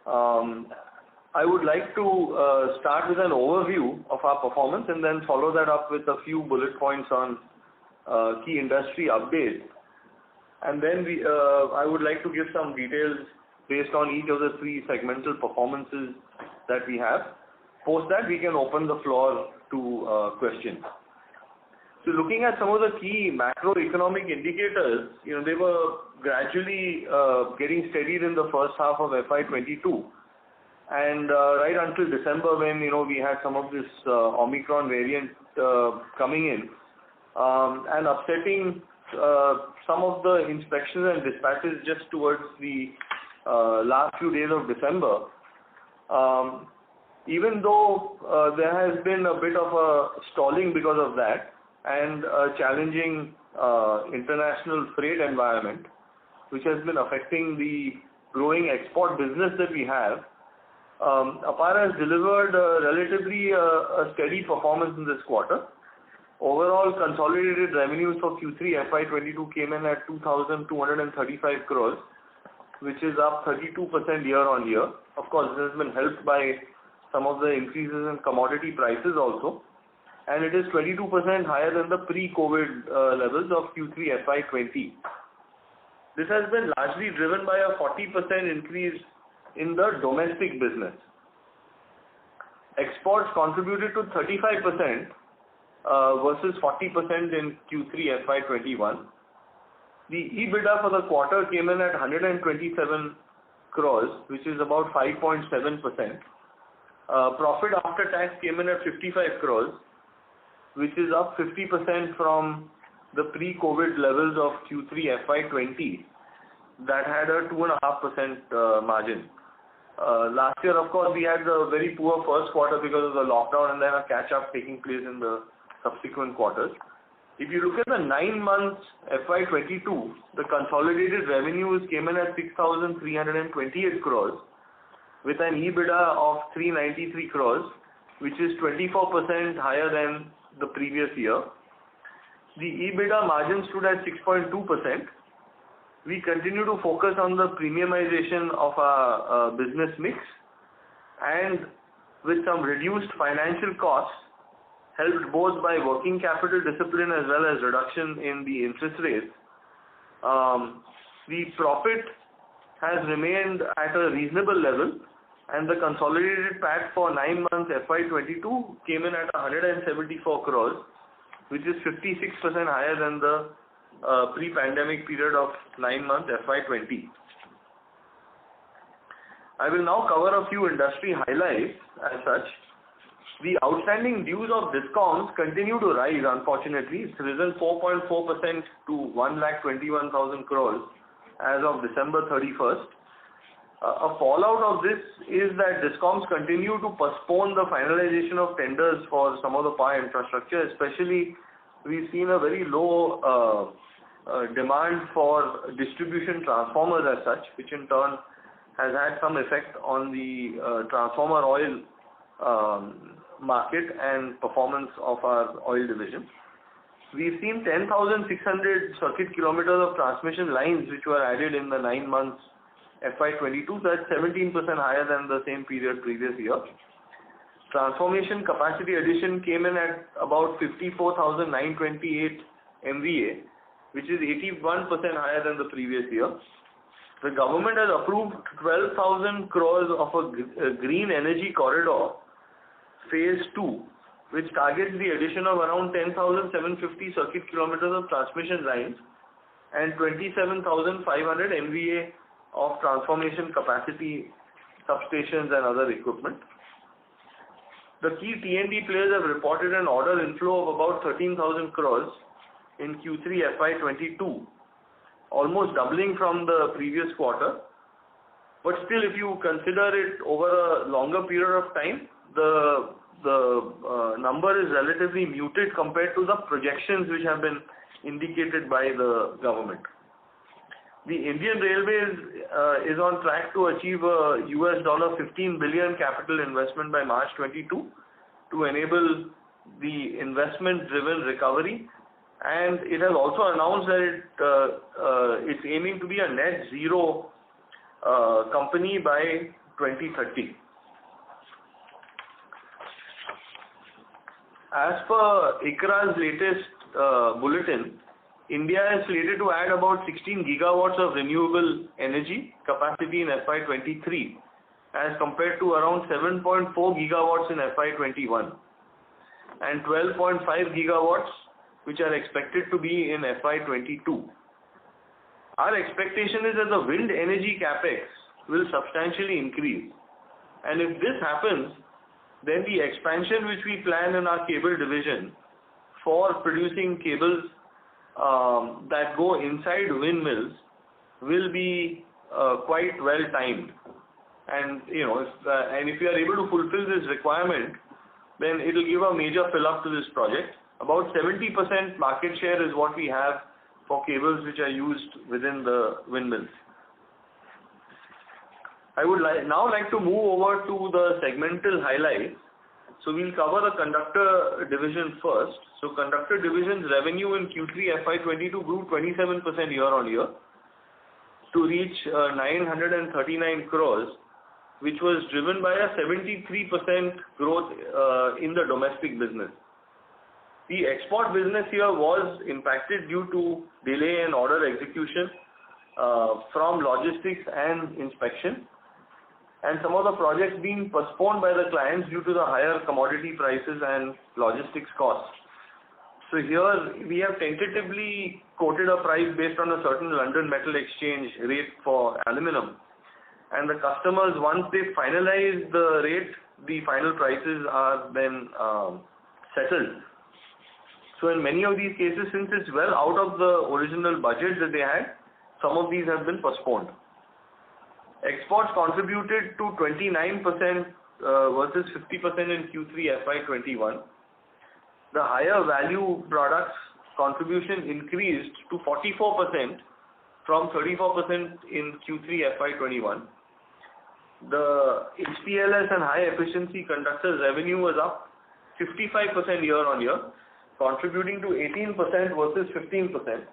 I would like to start with an overview of our performance and then follow that up with a few bullet points on key industry updates. And then I would like to give some details based on each of the three segmental performances that we have. Post that, we can open the floor to questions. So looking at some of the key macroeconomic indicators, they were gradually getting steadied in the first half of FY22. And right until December, when we had some of this Omicron variant coming in and upsetting some of the inspections and dispatches just towards the last few days of December. Even though there has been a bit of a stalling because of that and a challenging international freight environment, which has been affecting the growing export business that we have, Apar has delivered relatively a steady performance in this quarter. Overall consolidated revenues for Q3FY22 came in at 2,235 crores, which is up 32% year on year. Of course, this has been helped by some of the increases in commodity prices also, and it is 22% higher than the pre-COVID levels of Q3FY20. This has been largely driven by a 40% increase in the domestic business. Exports contributed to 35% versus 40% in Q3FY21. The EBITDA for the quarter came in at 127 crores, which is about 5.7%. Profit after tax came in at 55 crores, which is up 50% from the pre-COVID levels of Q3FY20 that had a 2.5% margin. Last year, of course, we had a very poor first quarter because of the lockdown and then a catch-up taking place in the subsequent quarters. If you look at the 9 months FY22, the consolidated revenues came in at 6,328 crores with an EBITDA of 393 crores, which is 24% higher than the previous year. The EBITDA margin stood at 6.2%. We continue to focus on the premiumization of our business mix, and with some reduced financial costs, helped both by working capital discipline as well as reduction in the interest rates. The profit has remained at a reasonable level, and the consolidated PAT for 9 months FY22 came in at 174 crores, which is 56% higher than the pre-pandemic period of 9 months FY20. I will now cover a few industry highlights as such. The outstanding dues of DISCOMs continue to rise, unfortunately. It's risen 4.4% to 1,21,000 crores as of December 31st. A fallout of this is that DISCOMs continue to postpone the finalization of tenders for some of the power infrastructure. Especially, we've seen a very low demand for distribution transformers as such, which in turn has had some effect on the transformer oil market and performance of our oil division. We've seen 10,600 circuit kilometers of transmission lines which were added in the 9 months FY22. That's 17% higher than the same period previous year. Transformation capacity addition came in at about 54,928 MVA, which is 81% higher than the previous year. The government has approved 12,000 crores of a green energy corridor, phase 2, which targets the addition of around 10,750 circuit kilometers of transmission lines and 27,500 MVA of transformation capacity, substations and other equipment. The key T&D players have reported an order inflow of about 13,000 crores in Q3 FY22, almost doubling from the previous quarter. But still, if you consider it over a longer period of time, the number is relatively muted compared to the projections which have been indicated by the government. The Indian Railways is on track to achieve a $15 billion capital investment by March 22 to enable the investment-driven recovery, and it has also announced that it's aiming to be a net zero company by 2030. As per ICRA's latest bulletin, India is slated to add about 16 gigawatts of renewable energy capacity in FY23 as compared to around 7.4 gigawatts in FY21 and 12.5 gigawatts which are expected to be in FY22. Our expectation is that the wind energy capex will substantially increase, and if this happens, then the expansion which we plan in our cable division for producing cables that go inside windmills will be quite well timed. And if we are able to fulfill this requirement, then it will give a major fill up to this project. About 70% market share is what we have for cables which are used within the windmills. I would now like to move over to the segmental highlights. So we'll cover the conductor division first. So conductor division's revenue in Q3FY22 grew 27% year on year to reach 939 crores, which was driven by a 73% growth in the domestic business. The export business here was impacted due to delay in order execution from logistics and inspection, and some of the projects being postponed by the clients due to the higher commodity prices and logistics costs. So here we have tentatively quoted a price based on a certain London Metal Exchange rate for aluminum, and the customers, once they finalize the rate, the final prices are then settled. So in many of these cases, since it's well out of the original budget that they had, some of these have been postponed. Exports contributed to 29% versus 50% in Q3FY21. The higher value products contribution increased to 44% from 34% in Q3FY21. The HPLS and high efficiency conductors revenue was up 55% year on year, contributing to 18% versus 15%.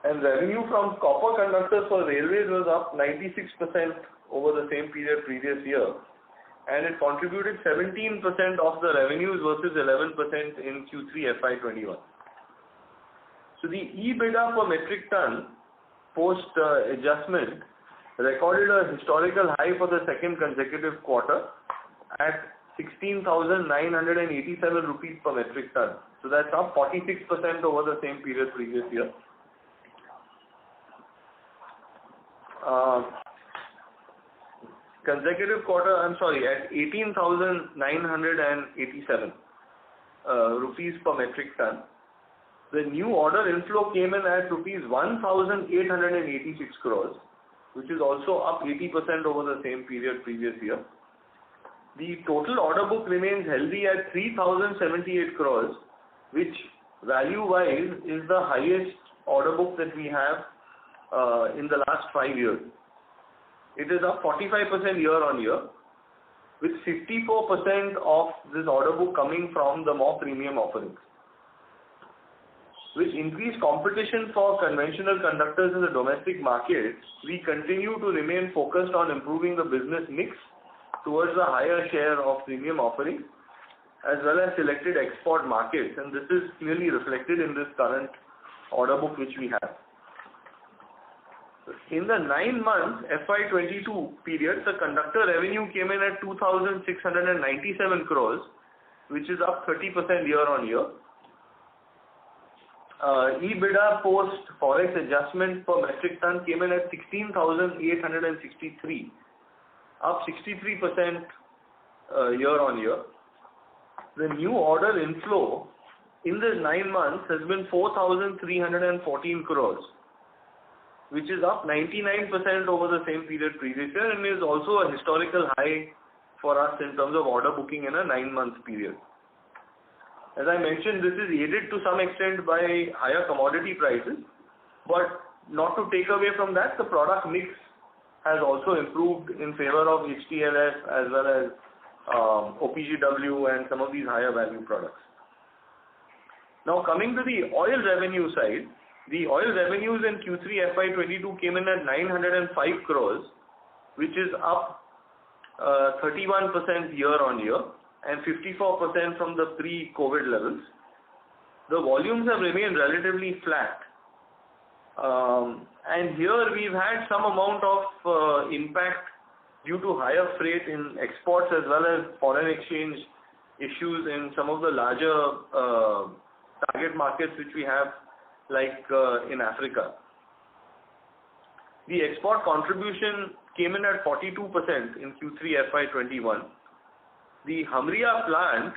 And revenue from copper conductors for railways was up 96% over the same period previous year, and it contributed 17% of the revenues versus 11% in Q3FY21. So the EBITDA per metric ton post adjustment recorded a historical high for the second consecutive quarter at 16,987 rupees per metric ton. So that's up 46% over the same period previous year. Consecutive quarter, at 18,987 rupees per metric ton. The new order inflow came in at rupees 1,886 crores, which is also up 80% over the same period previous year. The total order book remains healthy at 3,078 crores, which value-wise is the highest order book that we have in the last 5 years. It is up 45% year on year, with 54% of this order book coming from the more premium offerings. With increased competition for conventional conductors in the domestic market, we continue to remain focused on improving the business mix towards a higher share of premium offerings as well as selected export markets, and this is clearly reflected in this current order book which we have. In the 9 months FY22 period, the conductor revenue came in at 2,697 crores, which is up 30% year on year. EBITDA post forex adjustment per metric ton came in at 16,863, up 63% year on year. The new order inflow in this 9 months has been 4,314 crores, which is up 99% over the same period previous year, and is also a historical high for us in terms of order booking in a 9-month period. As I mentioned, this is aided to some extent by higher commodity prices, but not to take away from that, the product mix has also improved in favor of HTLS as well as OPGW and some of these higher value products. Now coming to the oil revenue side, the oil revenues in Q3 FY22 came in at 905 crores, which is up 31% year-on-year and 54% from the pre-COVID levels. The volumes have remained relatively flat. And here we've had some amount of impact due to higher freight in exports as well as foreign exchange issues in some of the larger target markets which we have, like in Africa. The export contribution came in at 42% in Q3FY21. The Hamria plant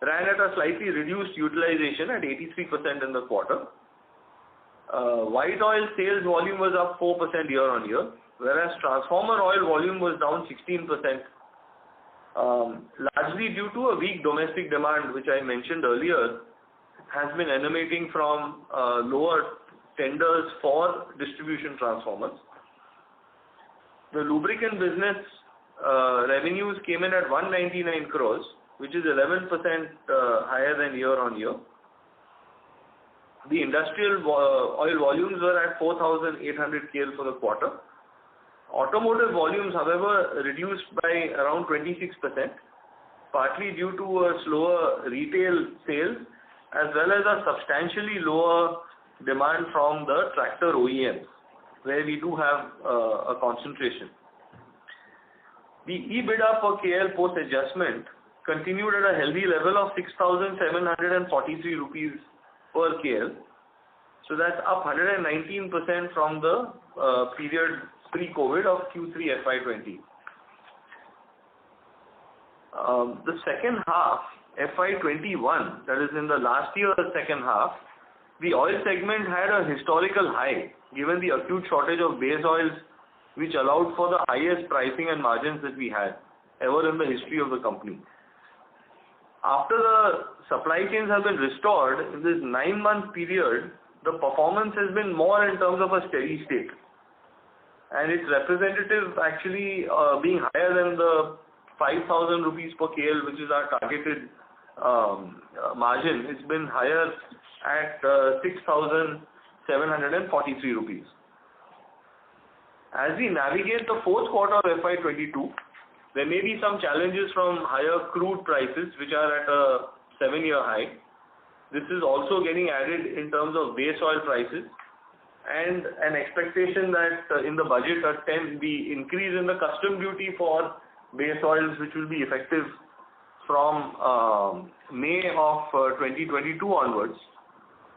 ran at a slightly reduced utilization at 83% in the quarter. White oil sales volume was up 4% year-on-year, whereas transformer oil volume was down 16%, largely due to a weak domestic demand, which I mentioned earlier, has been emanating from lower tenders for distribution transformers. The lubricant business revenues came in at 199 crores, which is 11% higher than year-on-year. The industrial oil volumes were at 4,800 KL for the quarter. Automotive volumes, however, reduced by around 26%, partly due to a slower retail sales as well as a substantially lower demand from the tractor OEMs, where we do have a concentration. The EBITDA per KL post adjustment continued at a healthy level of 6,743 rupees per KL. So that's up 119% from the period pre-COVID of Q3 FY20. The second half, FY21, that is in the last year's second half, the oil segment had a historical high given the acute shortage of base oils, which allowed for the highest pricing and margins that we had ever in the history of the company. After the supply chains have been restored, in this 9-month period, the performance has been more in terms of a steady state. And it's representative actually being higher than the 5,000 rupees per KL, which is our targeted margin. It's been higher at 6,743 rupees. As we navigate the fourth quarter of FY22, there may be some challenges from higher crude prices, which are at a 7-year high. This is also getting added in terms of base oil prices and an expectation that in the budget the increase in the custom duty for base oils, which will be effective from May of 2022 onwards.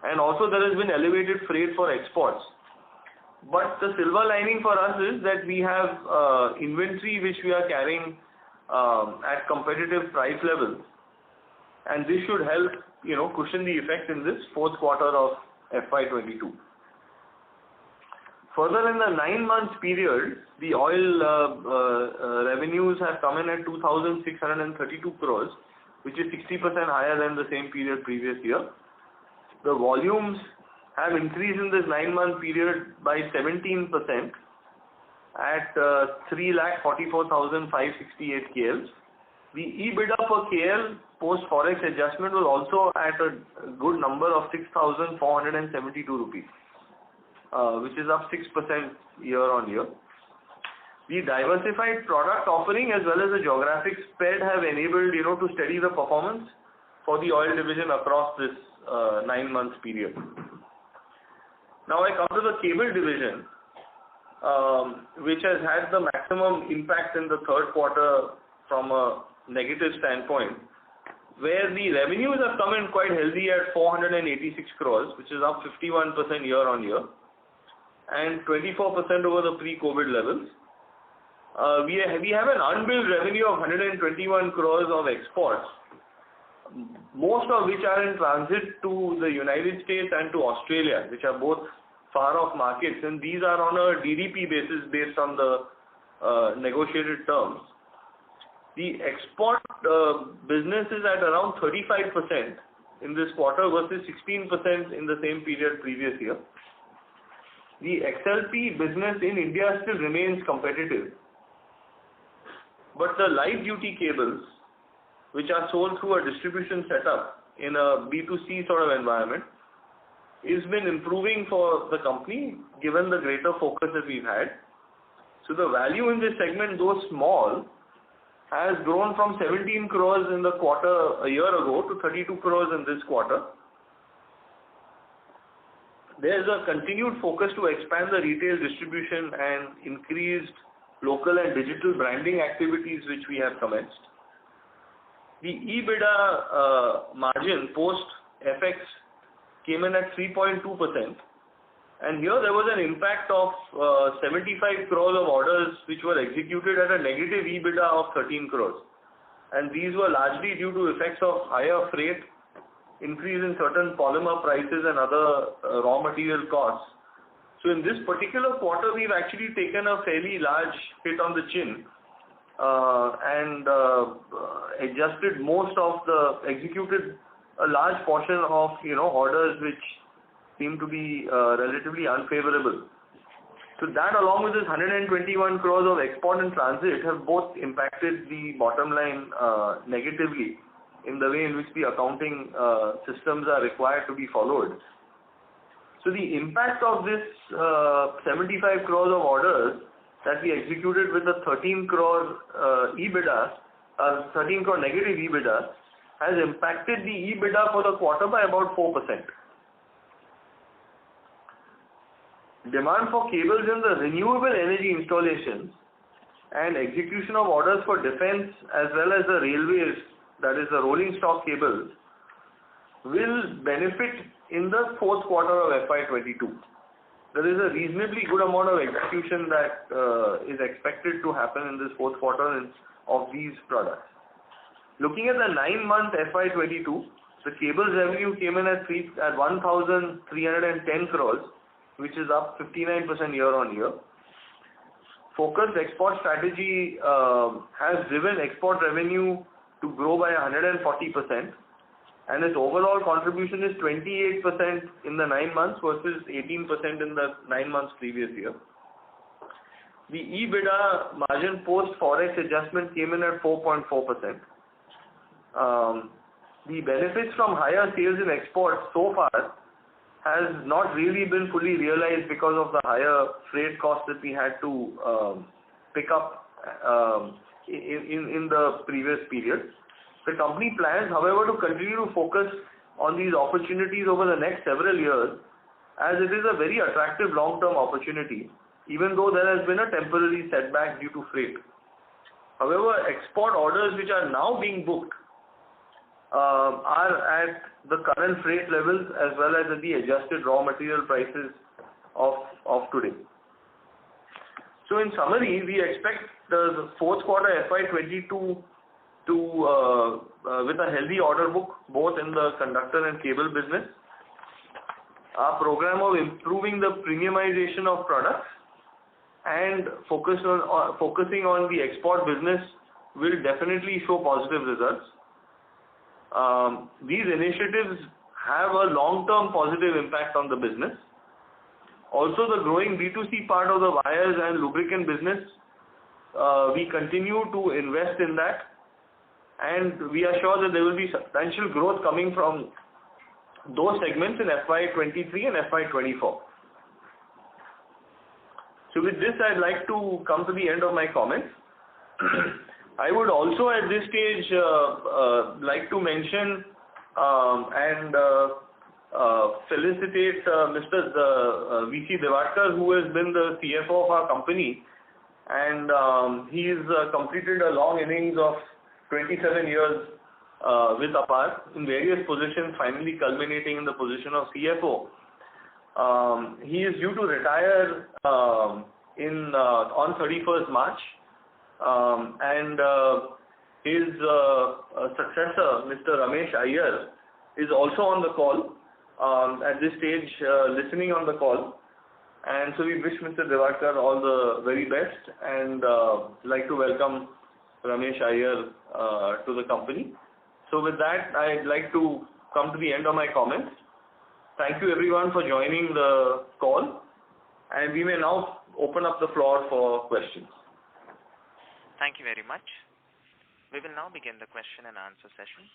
And also there has been elevated freight for exports. But the silver lining for us is that we have inventory which we are carrying at competitive price levels, and this should help cushion the effect in this fourth quarter of FY22. Further, in the 9 months period, the oil revenues have come in at 2,632 crores, which is 60% higher than the same period previous year. The volumes have increased in this 9-month period by 17% at 3,44,568 KL. The EBITDA per KL post forex adjustment was also at a good number of 6,472 rupees, which is up 6% year-on-year. The diversified product offering as well as the geographic spread have enabled to steady the performance for the oil division across this 9 months period. Now I come to the cable division, which has had the maximum impact in the third quarter from a negative standpoint, where the revenues have come in quite healthy at 486 crores, which is up 51% year-on-year and 24% over the pre-COVID levels. We have an unbilled revenue of 121 crores of exports, most of which are in transit to the United States and to Australia, which are both far off markets, and these are on a DDP basis based on the negotiated terms. The export business is at around 35% in this quarter versus 16% in the same period previous year. The XLP business in India still remains competitive, but the light duty cables, which are sold through a distribution setup in a B2C sort of environment, has been improving for the company given the greater focus that we've had. So the value in this segment, though small, has grown from 17 crores in the quarter a year ago to 32 crores in this quarter. There is a continued focus to expand the retail distribution and increased local and digital branding activities which we have commenced. The EBITDA margin post FX came in at 3.2%, and here there was an impact of 75 crores of orders which were executed at a negative EBITDA of 13 crores, and these were largely due to effects of higher freight, increase in certain polymer prices and other raw material costs. So in this particular quarter, we've actually taken a fairly large hit on the chin and executed a large portion of orders which seem to be relatively unfavorable. So that, along with this 121 crores of export and transit, have both impacted the bottom line negatively in the way in which the accounting systems are required to be followed. So the impact of this 75 crores of orders that we executed with the 13 crore EBITDA, 13 crore negative EBITDA, has impacted the EBITDA for the quarter by about 4%. Demand for cables in the renewable energy installations and execution of orders for defense as well as the railways, that is the rolling stock cables, will benefit in the fourth quarter of FY22. There is a reasonably good amount of execution that is expected to happen in this fourth quarter of these products. Looking at the 9-month FY22, the cables revenue came in at 1,310 crores, which is up 59% year on year. Focused export strategy has driven export revenue to grow by 140%, and its overall contribution is 28% in the 9 months versus 18% in the 9 months previous year. The EBITDA margin post forex adjustment came in at 4.4%. The benefits from higher sales in exports so far has not really been fully realized because of the higher freight costs that we had to pick up in the previous period. The company plans, however, to continue to focus on these opportunities over the next several years, as it is a very attractive long-term opportunity, even though there has been a temporary setback due to freight. However, export orders which are now being booked are at the current freight levels as well as at the adjusted raw material prices of today. So in summary, we expect the fourth quarter FY22 with a healthy order book both in the conductor and cable business. Our program of improving the premiumization of products and focusing on the export business will definitely show positive results. These initiatives have a long-term positive impact on the business. Also, the growing B2C part of the wires and lubricant business, we continue to invest in that, and we are sure that there will be substantial growth coming from those segments in FY23 and FY24. So with this, I'd like to come to the end of my comments. I would also at this stage like to mention and felicitate Mr. V.C. Devadkar, who has been the CFO of our company, and he's completed a long innings of 27 years with Apar in various positions, finally culminating in the position of CFO. He is due to retire on 31st March, and his successor, Mr. Ramesh Iyer, is also on the call at this stage, listening on the call. And so we wish Mr. Devadkar all the very best, and like to welcome Ramesh Iyer to the company. So with that, I'd like to come to the end of my comments. Thank you everyone for joining the call, and we may now open up the floor for questions. Thank you very much. We will now begin the question and answer session.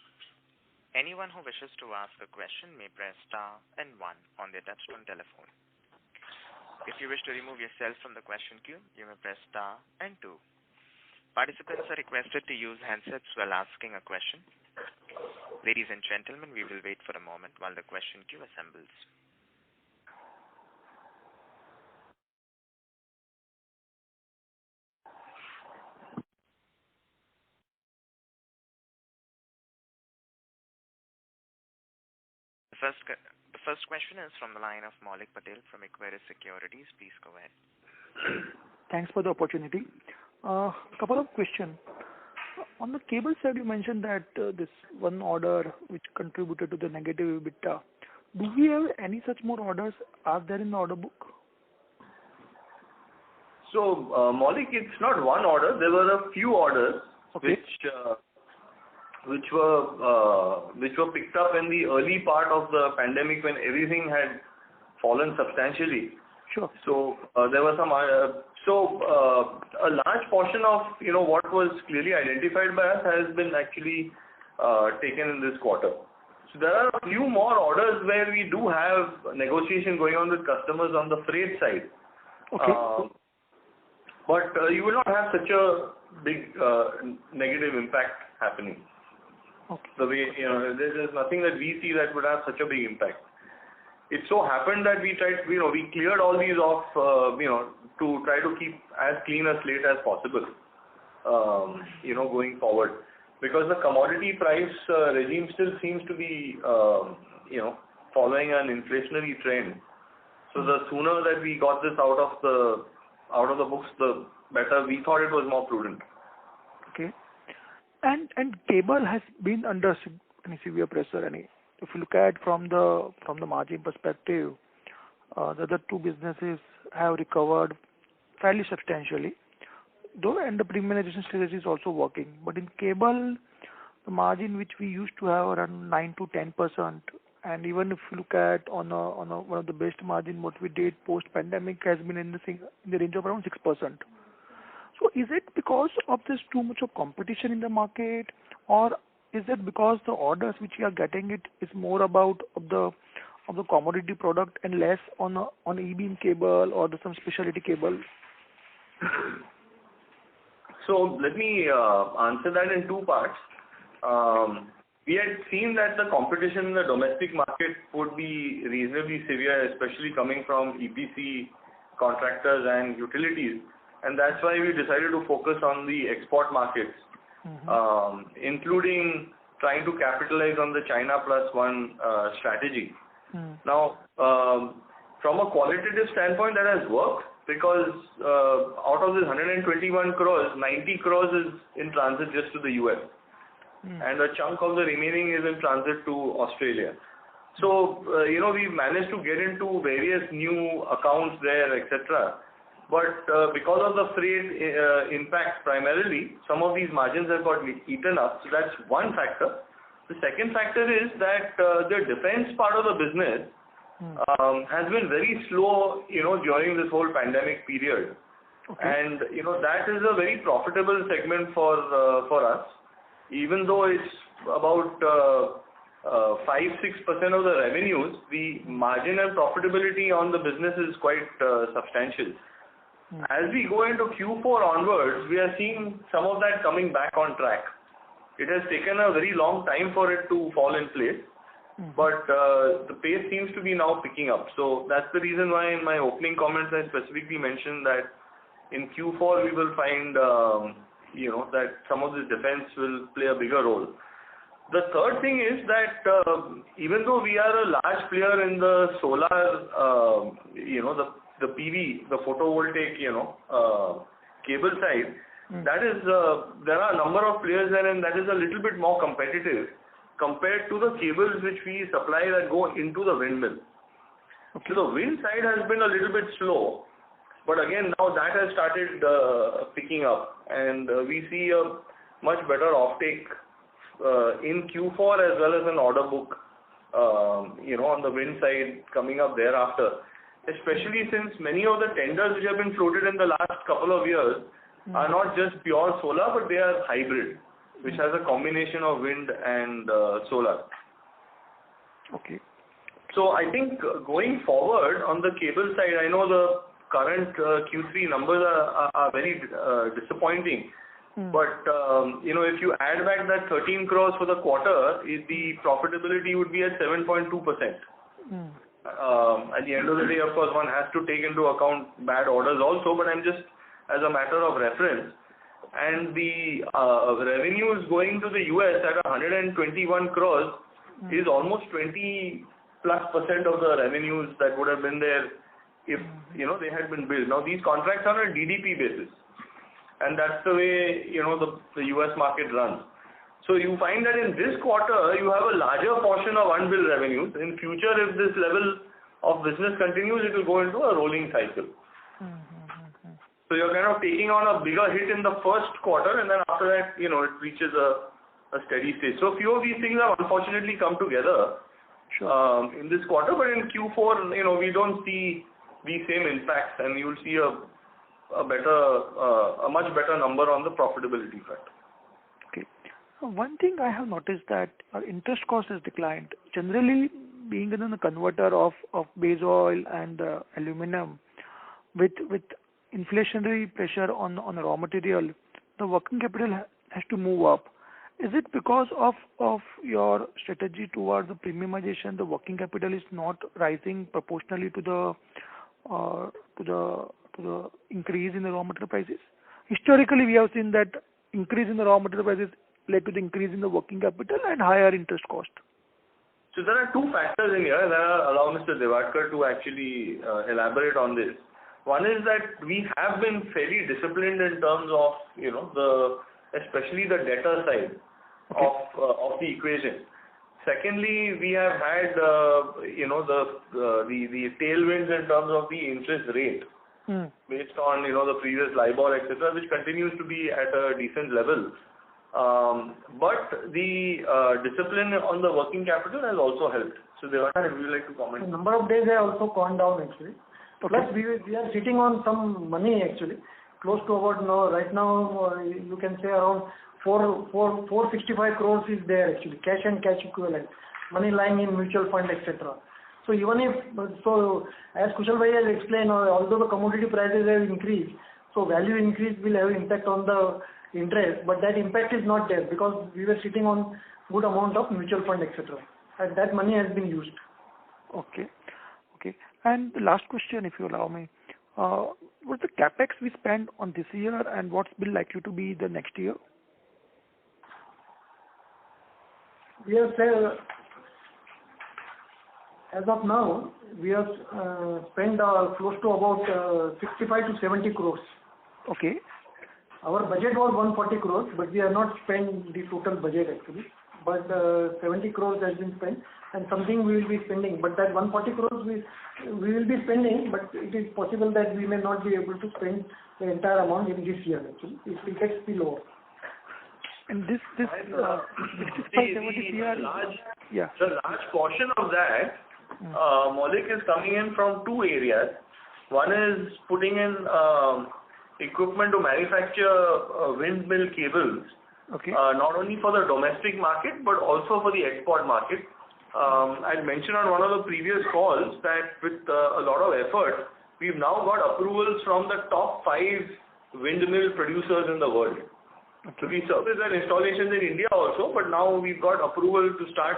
Anyone who wishes to ask a question may press star and 1 on their touchtone telephone. If you wish to remove yourself from the question queue, you may press star and 2. Participants are requested to use handsets while asking a question. Ladies and gentlemen, we will wait for a moment while the question queue assembles. The first question is from the line of Maulik Patel from Equirus Securities. Please go ahead. Thanks for the opportunity. Couple of questions. On the cable side, you mentioned that this one order which contributed to the negative EBITDA. Do we have any such more orders? Are there in the order book? So, Maulik, it's not one order. There were a few orders which were picked up in the early part of the pandemic when everything had fallen substantially. Sure. So there were some. A large portion of what was clearly identified by us has been actually taken in this quarter. So there are a few more orders where we do have negotiation going on with customers on the freight side. Okay. But you will not have such a big negative impact happening. Okay. The way there's nothing that we see that would have such a big impact. It so happened that we tried, we cleared all these off, to try to keep as clean a slate as possible, going forward. Because the commodity price regime still seems to be, following an inflationary trend. So the sooner that we got this out of the books, the better. We thought it was more prudent. Okay. And cable has been under any severe pressure. If you look at from the margin perspective, the other two businesses have recovered fairly substantially. Though, and the premiumization strategy is also working. But in cable, the margin which we used to have around 9 to 10%, and even if you look at on one of the best margin what we did post pandemic has been in the range of around 6%. So is it because of this too much of competition in the market, or is it because the orders which we are getting it is more about of the commodity product and less on E-beam cable or some specialty cable? So let me answer that in two parts. We had seen that the competition in the domestic market would be reasonably severe, especially coming from EPC contractors and utilities, and that's why we decided to focus on the export markets, including trying to capitalize on the China Plus One strategy. Now, from a qualitative standpoint, that has worked because out of this 121 crores, 90 crores is in transit just to the US. And a chunk of the remaining is in transit to Australia. So, we've managed to get into various new accounts there, etc. But because of the freight impact primarily, some of these margins have got eaten up. So that's one factor. The second factor is that the defense part of the business has been very slow, during this whole pandemic period. Okay. And, that is a very profitable segment for us. Even though it's about 5-6% of the revenues, the margin and profitability on the business is quite substantial. As we go into Q4 onwards, we are seeing some of that coming back on track. It has taken a very long time for it to fall in place, but the pace seems to be now picking up. So that's the reason why in my opening comments I specifically mentioned that in Q4 we will find that some of this defense will play a bigger role. The third thing is that even though we are a large player in the solar, the PV, the photovoltaic, cable side, that is, there are a number of players there, and that is a little bit more competitive compared to the cables which we supply that go into the windmill. Okay. So the wind side has been a little bit slow, but again now that has started picking up, and we see a much better offtake in Q4 as well as an order book, on the wind side coming up thereafter. Especially since many of the tenders which have been floated in the last couple of years are not just pure solar, but they are hybrid, which has a combination of wind and solar. Okay. So I think going forward on the cable side, I know the current Q3 numbers are very disappointing, But, if you add back that 13 crores for the quarter, the profitability would be at 7.2%. At the end of the day, of course, one has to take into account bad orders also, but I'm just as a matter of reference. And the revenues going to the US at 121 crores is almost 20+% of the revenues that would have been there if, they had been billed. Now, these contracts are on a DDP basis. And that's the way, the US market runs. So you find that in this quarter, you have a larger portion of unbilled revenues. In future, if this level of business continues, it will go into a rolling cycle. So you're kind of taking on a bigger hit in the first quarter, and then after that, it reaches a steady state. So a few of these things have unfortunately come together in this quarter, but in Q4, we don't see these same impacts, and you'll see a much better number on the profitability front. Okay. One thing I have noticed that our interest cost has declined. Generally, being in the converter of base oil and aluminum, with inflationary pressure on raw material, the working capital has to move up. Is it because of your strategy towards the premiumization, the working capital is not rising proportionally to the increase in the raw material prices? Historically, we have seen that increase in the raw material prices led to the increase in the working capital and higher interest cost. So there are two factors in here that allow Mr. Devadkar to actually elaborate on this. One is that we have been fairly disciplined in terms of, especially the debtor side of the equation. Secondly, we have had, the tailwinds in terms of the interest rate based on, the previous LIBOR, etc., which continues to be at a decent level. But the discipline on the working capital has also helped. So, Devadkar, would you like to comment? The number of days have also gone down actually. Plus, we are sitting on some money actually, close to about right now you can say around 465 crores is there actually, cash and cash equivalent, money lying in mutual fund, etc. So even as Kushal Bhai has explained, although the commodity prices have increased, so value increase will have impact on the interest, but that impact is not there because we were sitting on good amount of mutual fund, etc. And that money has been used. Okay. And the last question, if you allow me, what's the capex we spend on this year and what's been likely to be the next year? We have said, as of now, we have spent close to about 65 to 70 crores. Okay. Our budget was 140 crores, but we have not spent the total budget actually. But 70 crores has been spent, and something we will be spending. But that 140 crores we will be spending, but it is possible that we may not be able to spend the entire amount in this year actually. It will get spill over. And this 65, 70 CR, The large portion of that, Maulik, is coming in from two areas. One is putting in equipment to manufacture windmill cables, not only for the domestic market but also for the export market. I mentioned on one of the previous calls that with a lot of effort, we've now got approvals from the top 5 windmill producers in the world. So we service their installations in India also, but now we've got approval to start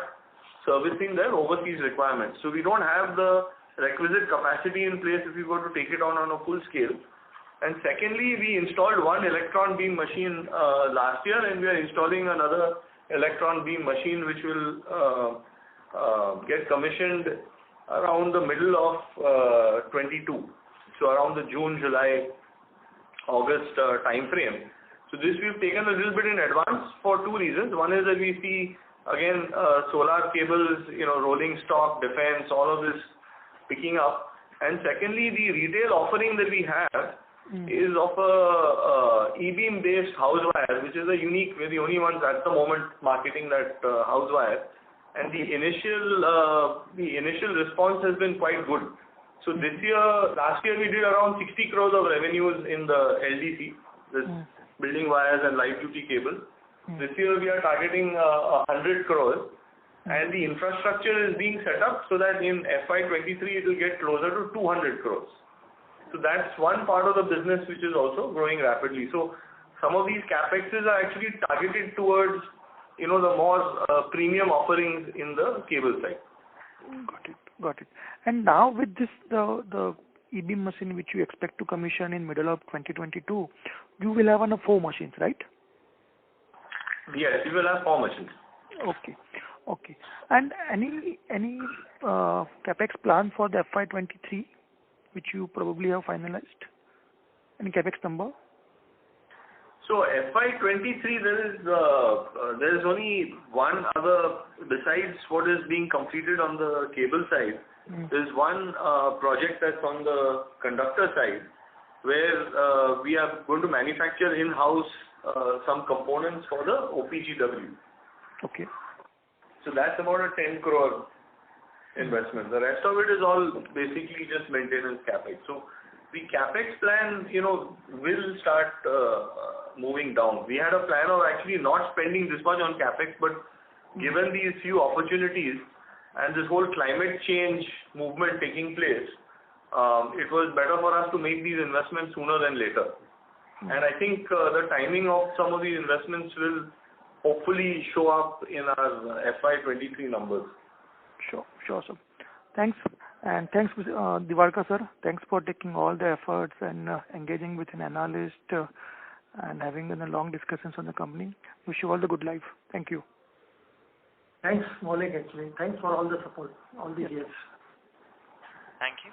servicing their overseas requirements. So we don't have the requisite capacity in place if we were to take it on a full scale. And secondly, we installed one electron beam machine last year, and we are installing another electron beam machine which will get commissioned around the middle of 22. So around the June, July, August time frame. So this we've taken a little bit in advance for two reasons. One is that we see, again, solar cables, rolling stock, defense, all of this picking up. And secondly, the retail offering that we have is of a E-beam based house wire, which is we're the only ones at the moment marketing that house wire. And the initial response has been quite good. So last year we did around 60 crores of revenues in the LDC, this building wires and light duty cables. This year we are targeting 100 crores, and the infrastructure is being set up so that in FY23 it will get closer to 200 crores. So that's one part of the business which is also growing rapidly. So some of these CapExes are actually targeted towards, the more premium offerings in the cable side. Got it. And now with this, the E-beam machine which you expect to commission in middle of 2022, you will have 4 machines, right? Yes, we will have 4 machines. Okay. And any capex plan for the FY23, which you probably have finalized? Any capex number? So FY23, there is only one other, besides what is being completed on the cable side. There's one project that's on the conductor side, where we are going to manufacture in-house some components for the OPGW. Okay. So that's about a 10 crore investment. The rest of it is all basically just maintenance capex. So the capex plan, will start moving down. We had a plan of actually not spending this much on capex, but given these few opportunities and this whole climate change movement taking place, it was better for us to make these investments sooner than later. And I think the timing of some of these investments will hopefully show up in our FY23 numbers. Sure, sir. Thanks. And thanks, Diwakar sir. Thanks for taking all the efforts and engaging with an analyst and having long discussions on the company. Wish you all the good life. Thank you. Thanks, Maulik, actually. Thanks for all the support, all these years. Thank you.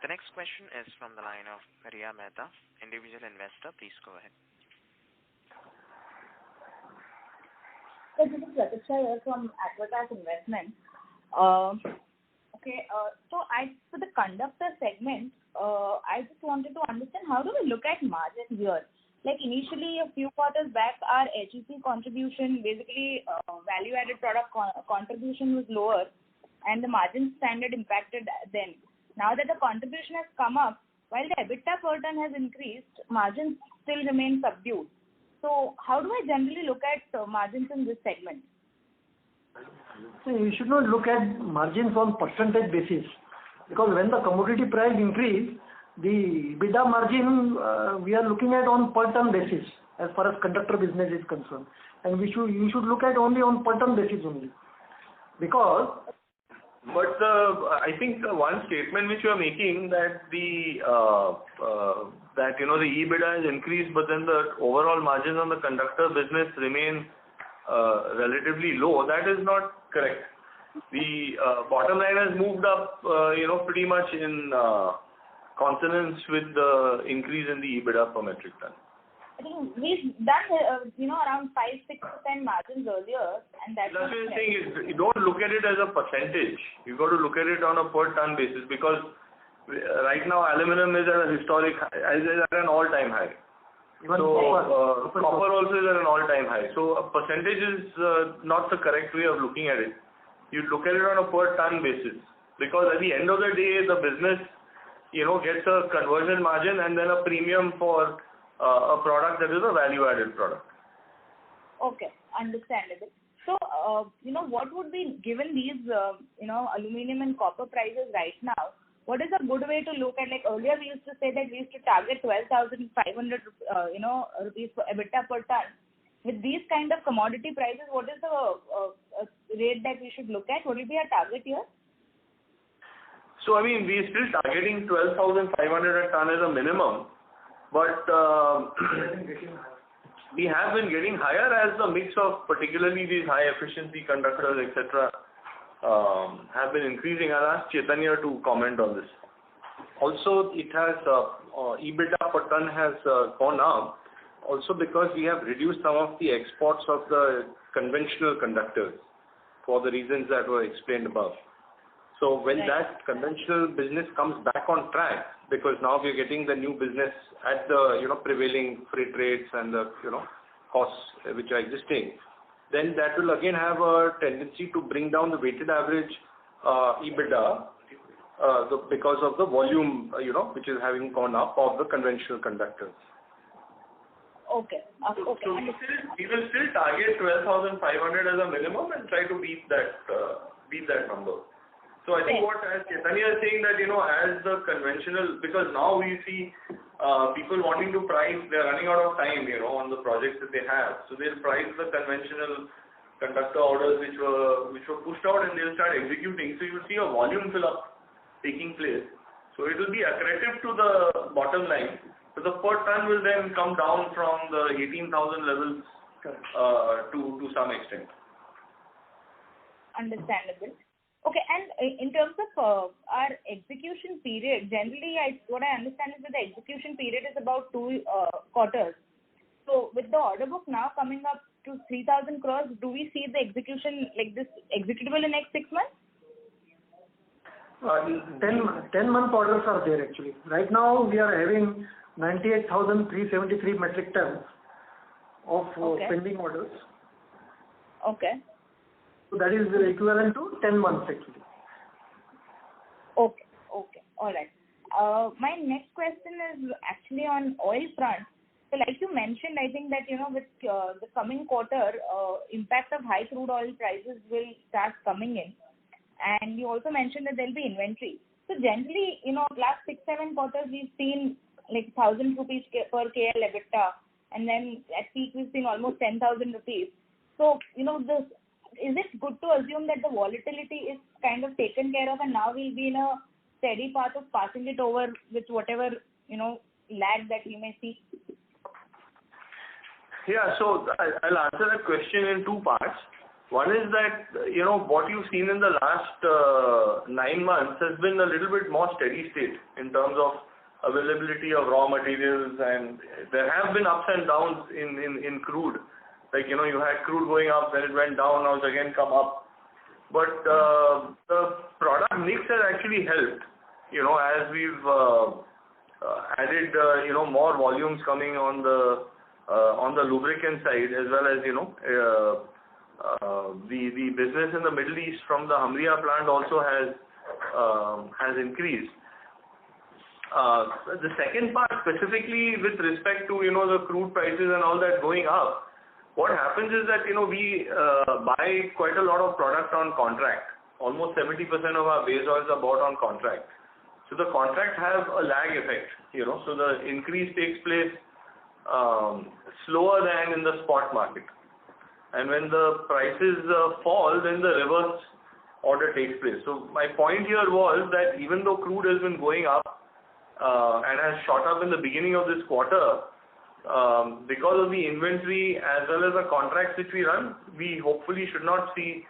The next question is from the line of Riya Mehta, individual investor. Please go ahead. So this is Latisha here from Apar Investment. For the conductor segment, I just wanted to understand how do we look at margin here? Like initially a few quarters back, our HEC contribution, basically value-added product contribution was lower, and the margin standard impacted then. Now that the contribution has come up, while the EBITDA per ton has increased, margins still remain subdued. So how do I generally look at margins in this segment? So you should not look at margins on percentage basis, because when the commodity price increase, the EBITDA margin we are looking at on per ton basis as far as conductor business is concerned, and you should look at only on per ton basis only, because. But I think the one statement which you are making that the EBITDA has increased, but then the overall margins on the conductor business remain relatively low, that is not correct. The bottom line has moved up, pretty much in consonance with the increase in the EBITDA per metric ton. I think we've done, around 5-6% margins earlier, and that's what I'm saying is, you don't look at it as a percentage. You've got to look at it on a per ton basis, because right now aluminum is at an all-time high. So copper also is at an all-time high. So a percentage is not the correct way of looking at it. You look at it on a per ton basis, because at the end of the day, the business, gets a conversion margin and then a premium for a product that is a value-added product. Okay, understandable. So, what would be, given these, aluminum and copper prices right now, what is a good way to look at, like earlier we used to say that we used to target 12,500, rupees for EBITDA per ton. With these kind of commodity prices, what is the rate that we should look at? What will be our target here? So, we're still targeting 12,500 a ton as a minimum. But we have been getting higher as the mix of particularly these high efficiency conductors, etc., have been increasing. I'll ask Chaitanya to comment on this. Also, it has EBITDA per ton has gone up, also because we have reduced some of the exports of the conventional conductors for the reasons that were explained above. So when that conventional business comes back on track, because now we're getting the new business at the prevailing freight rates and the costs which are existing, then that will again have a tendency to bring down the weighted average EBITDA because of the volume which is having gone up of the conventional conductors. Okay. So we will still target 12,500 as a minimum and try to beat that number. So I think what as Chaitanya is saying that, as the conventional, because now we see people wanting to price, they're running out of time, on the projects that they have. So they'll price the conventional conductor orders which were pushed out, and they'll start executing. So you will see a volume fill up taking place. So it will be accretive to the bottom line. So the per ton will then come down from the 18,000 levels to some extent. Understandable. Okay, and in terms of our execution period, generally, what I understand is that the execution period is about 2 quarters. So with the order book now coming up to 3,000 crores, do we see the execution like this executable in next 6 months? 10-month orders are there actually. Right now we are having 98,373 metric tons of pending orders. Okay. So that is equivalent to 10 months actually. Okay. All right. My next question is actually on oil front. So like you mentioned, I think that, with the coming quarter, impact of high crude oil prices will start coming in. And you also mentioned that there will be inventory. So generally, last 6-7 quarters, we've seen like 1,000 rupees per KL EBITDA, and then at peak we've seen almost 10,000 rupees. So, is it good to assume that the volatility is kind of taken care of, and now we'll be in a steady path of passing it over with whatever, lag that we may see? Yeah, so I'll answer that question in 2 parts. One is that, what you've seen in the last 9 months has been a little bit more steady state in terms of availability of raw materials, and there have been ups and downs in crude. Like, you had crude going up, then it went down, now it's again come up. But the product mix has actually helped, as we've added, more volumes coming on the lubricant side, as well as, the business in the Middle East from the Hamria plant also has increased. The second part specifically with respect to, the crude prices and all that going up, what happens is that, we buy quite a lot of product on contract. Almost 70% of our base oils are bought on contract. So the contract have a lag effect, so the increase takes place slower than in the spot market. And when the prices fall, then the reverse order takes place. So my point here was that even though crude has been going up and has shot up in the beginning of this quarter, because of the inventory as well as the contracts which we run, we hopefully should not see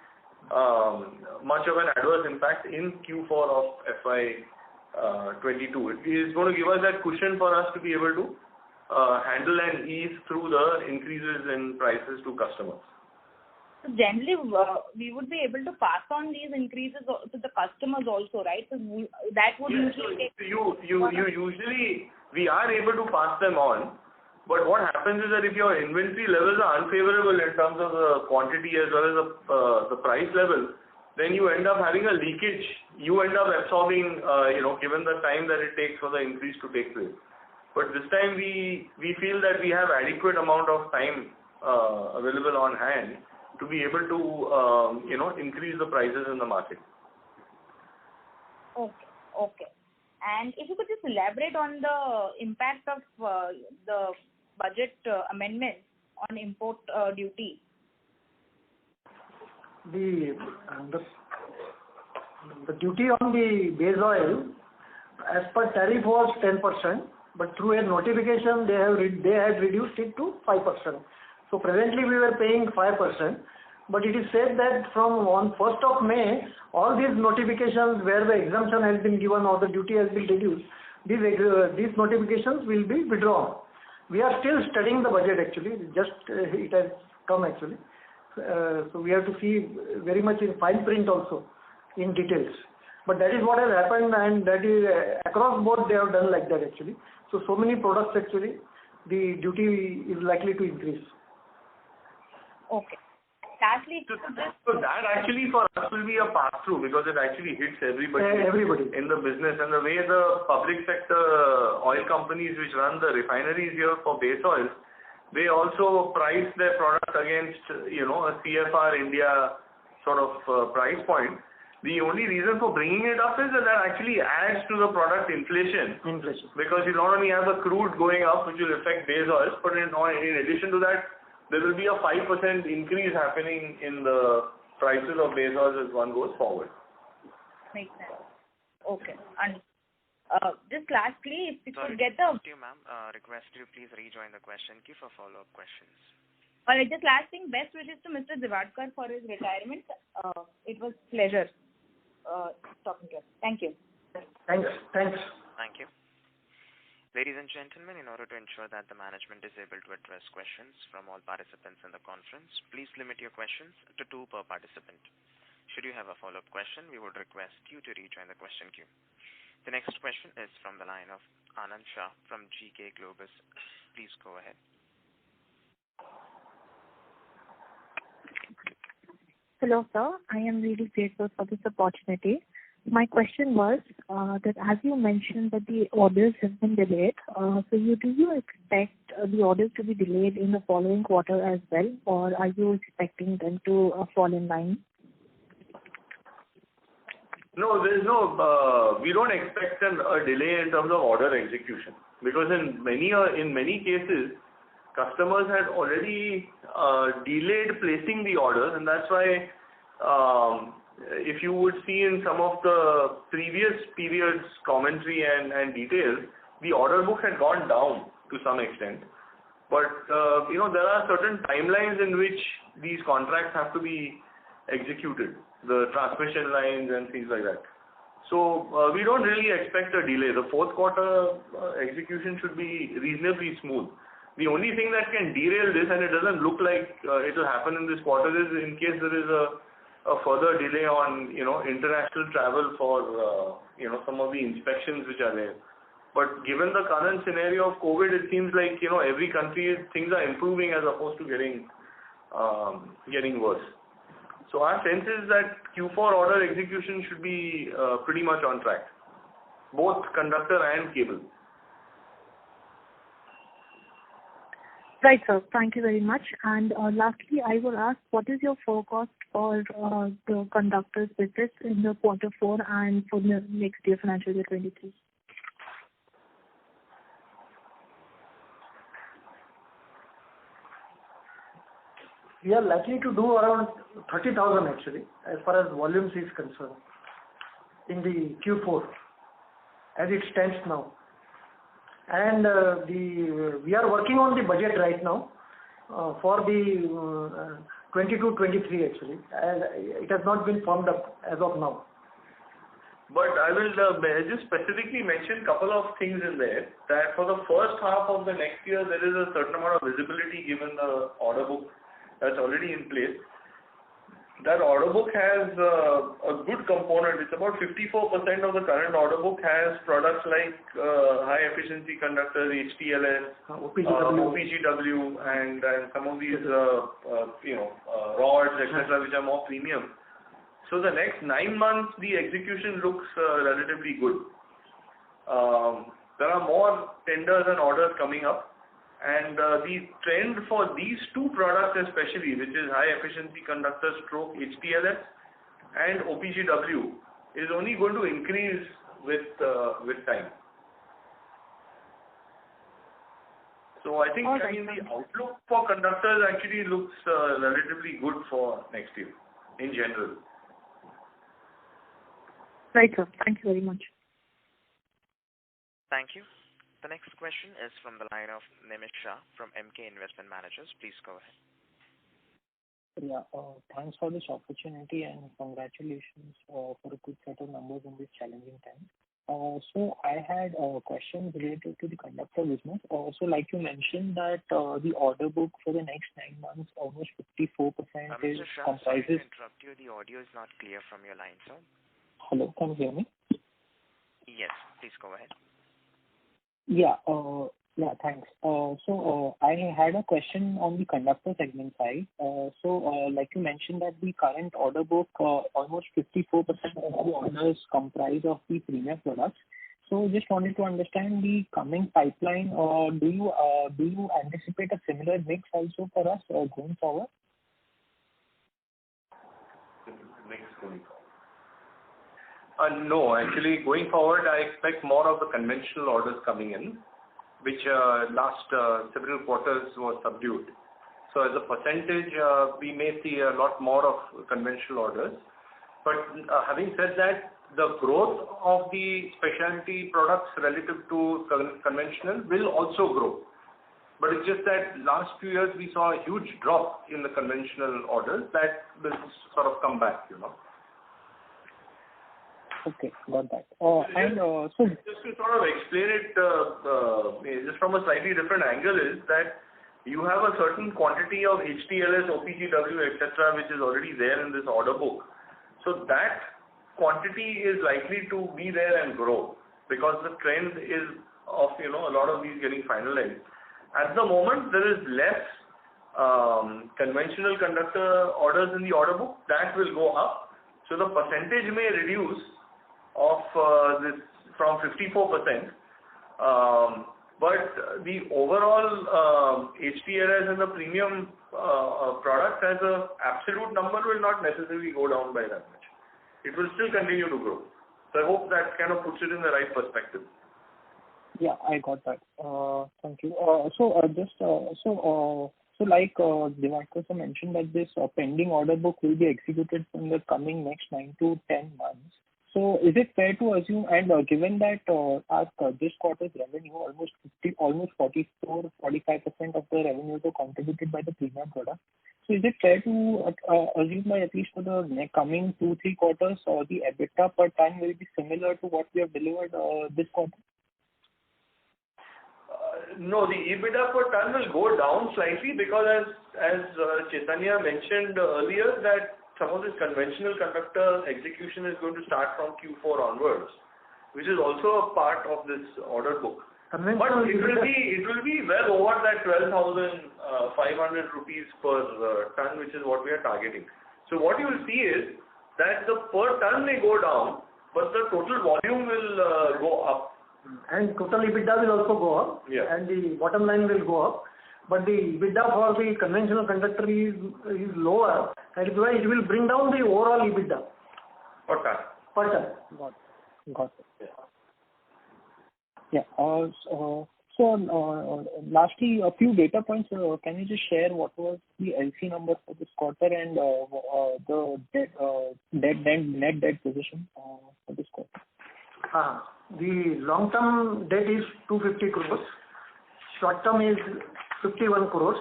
much of an adverse impact in Q4 of FY22. It is going to give us that cushion for us to be able to handle and ease through the increases in prices to customers. So generally, we would be able to pass on these increases to the customers also, right? So that would usually take... Usually, we are able to pass them on, but what happens is that if your inventory levels are unfavorable in terms of the quantity as well as the price level, then you end up having a leakage. You end up absorbing, given the time that it takes for the increase to take place. But this time we feel that we have adequate amount of time available on hand to be able to, increase the prices in the market. Okay. And if you could just elaborate on the impact of the budget amendment on import duty. The duty on the base oil, as per tariff, was 10%, but through a notification they had reduced it to 5%. So presently we were paying 5%, but it is said that from on 1st of May, all these notifications where the exemption has been given or the duty has been reduced, these notifications will be withdrawn. We are still studying the budget actually, it has come actually. So we have to see very much in fine print also, in details. But that is what has happened, and that is across board they have done like that actually. So many products actually, the duty is likely to increase. Okay. Lastly, so that actually for us will be a pass-through because it actually hits everybody in the business. And the way the public sector oil companies which run the refineries here for base oils, they also price their product against, a CFR India sort of price point. The only reason for bringing it up is that actually adds to the product inflation. Because you not only have the crude going up, which will affect base oils, but in addition to that, there will be a 5% increase happening in the prices of base oils as one goes forward. Makes sense. Okay. And just lastly, if you could get Thank you, ma'am. Request you please rejoin the question queue for follow-up questions. Alright, just last thing, best wishes to Mr. Divadkar for his retirement. It was pleasure talking to you. Thank you. Thanks. Thank you. Ladies and gentlemen, in order to ensure that the management is able to address questions from all participants in the conference, please limit your questions to 2 per participant. Should you have a follow-up question, we would request you to rejoin the question queue. The next question is from the line of Anand Shah from GK Globus. Please go ahead. Hello, sir. I am really grateful for this opportunity. My question was that as you mentioned that the orders have been delayed, do you expect the orders to be delayed in the following quarter as well, or are you expecting them to fall in line? No, we don't expect a delay in terms of order execution, because in many cases, customers had already delayed placing the orders, and that's why if you would see in some of the previous periods commentary and details, the order book had gone down to some extent. But there are certain timelines in which these contracts have to be executed, the transmission lines and things like that. So we don't really expect a delay. The fourth quarter execution should be reasonably smooth. The only thing that can derail this, and it doesn't look like it will happen in this quarter, is in case there is a further delay on international travel for some of the inspections which are there. But given the current scenario of COVID, it seems like every country things are improving as opposed to getting worse. So our sense is that Q4 order execution should be pretty much on track, both conductor and cable. Right, sir. Thank you very much. And lastly, I will ask, what is your forecast for the conductors business in the quarter 4 and for the next year, financial year 23? We are likely to do around 30,000 actually, as far as volumes is concerned, in the Q4, as it stands now. And we are working on the budget right now for the 22-23 actually. It has not been formed up as of now. But I will just specifically mention a couple of things in there, that for the first half of the next year, there is a certain amount of visibility given the order book that's already in place. That order book has a good component. It's about 54% of the current order book has products like high efficiency conductors, HTLS, OPGW, and some of these rods, etc., which are more premium. So the next 9 months, the execution looks relatively good. There are more tenders and orders coming up. And the trend for these 2 products especially, which is high efficiency conductor stroke HTLS and OPGW, is only going to increase with time. So I think the outlook for conductors actually looks relatively good for next year in general. Right, sir. Thank you very much. Thank you. The next question is from the line of Nimish Shah from MK Investment Managers. Please go ahead. Yeah, thanks for this opportunity and congratulations for a good set of numbers in this challenging time. So I had a question related to the conductor business. So like you mentioned that the order book for the next 9 months, almost 54% Mr. Shah, comprises... sorry to interrupt you. The audio is not clear from your line, sir. Hello, can you hear me? Yes, please go ahead. Yeah, thanks. So I had a question on the conductor segment side. Like you mentioned that the current order book, almost 54% of the orders comprise of the premium products. So just wanted to understand the coming pipeline. Do you anticipate a similar mix also for us going forward? Mix going forward. No, actually, going forward, I expect more of the conventional orders coming in, which last several quarters was subdued. So as a percentage, we may see a lot more of conventional orders. But having said that, the growth of the specialty products relative to conventional will also grow. But it's just that last few years we saw a huge drop in the conventional orders that will sort of come back, Okay, got that. Just to sort of explain it just from a slightly different angle is that you have a certain quantity of HTLS, OPGW, etc., which is already there in this order book. So that quantity is likely to be there and grow because the trend is of a lot of these getting finalized. At the moment, there is less conventional conductor orders in the order book. That will go up. So the percentage may reduce of this from 54%. But the overall HTLS and the premium product as an absolute number will not necessarily go down by that much. It will still continue to grow. So I hope that kind of puts it in the right perspective. Yeah, I got that. Thank you. Like Diwakar sir mentioned that this pending order book will be executed in the coming next 9 to 10 months. So is it fair to assume, and given that this quarter's revenue, almost 44-45% of the revenues are contributed by the premium product, so is it fair to assume that at least for the coming 2-3 quarters, the EBITDA per ton will be similar to what we have delivered this quarter? No, the EBITDA per ton will go down slightly because as Chaitanya mentioned earlier that some of this conventional conductor execution is going to start from Q4 onwards, which is also a part of this order book. But it will be well over that 12,500 rupees per ton, which is what we are targeting. So what you will see is that the per ton may go down, but the total volume will go up. And total EBITDA will also go up, and the bottom line will go up. But the EBITDA for the conventional conductor is lower, and that's why it will bring down the overall EBITDA. Per ton. Per ton. Got it. Yeah. Lastly, a few data points. Can you just share what was the LC number for this quarter and the net debt position for this quarter? The long-term debt is 250 crores. Short-term is 51 crores.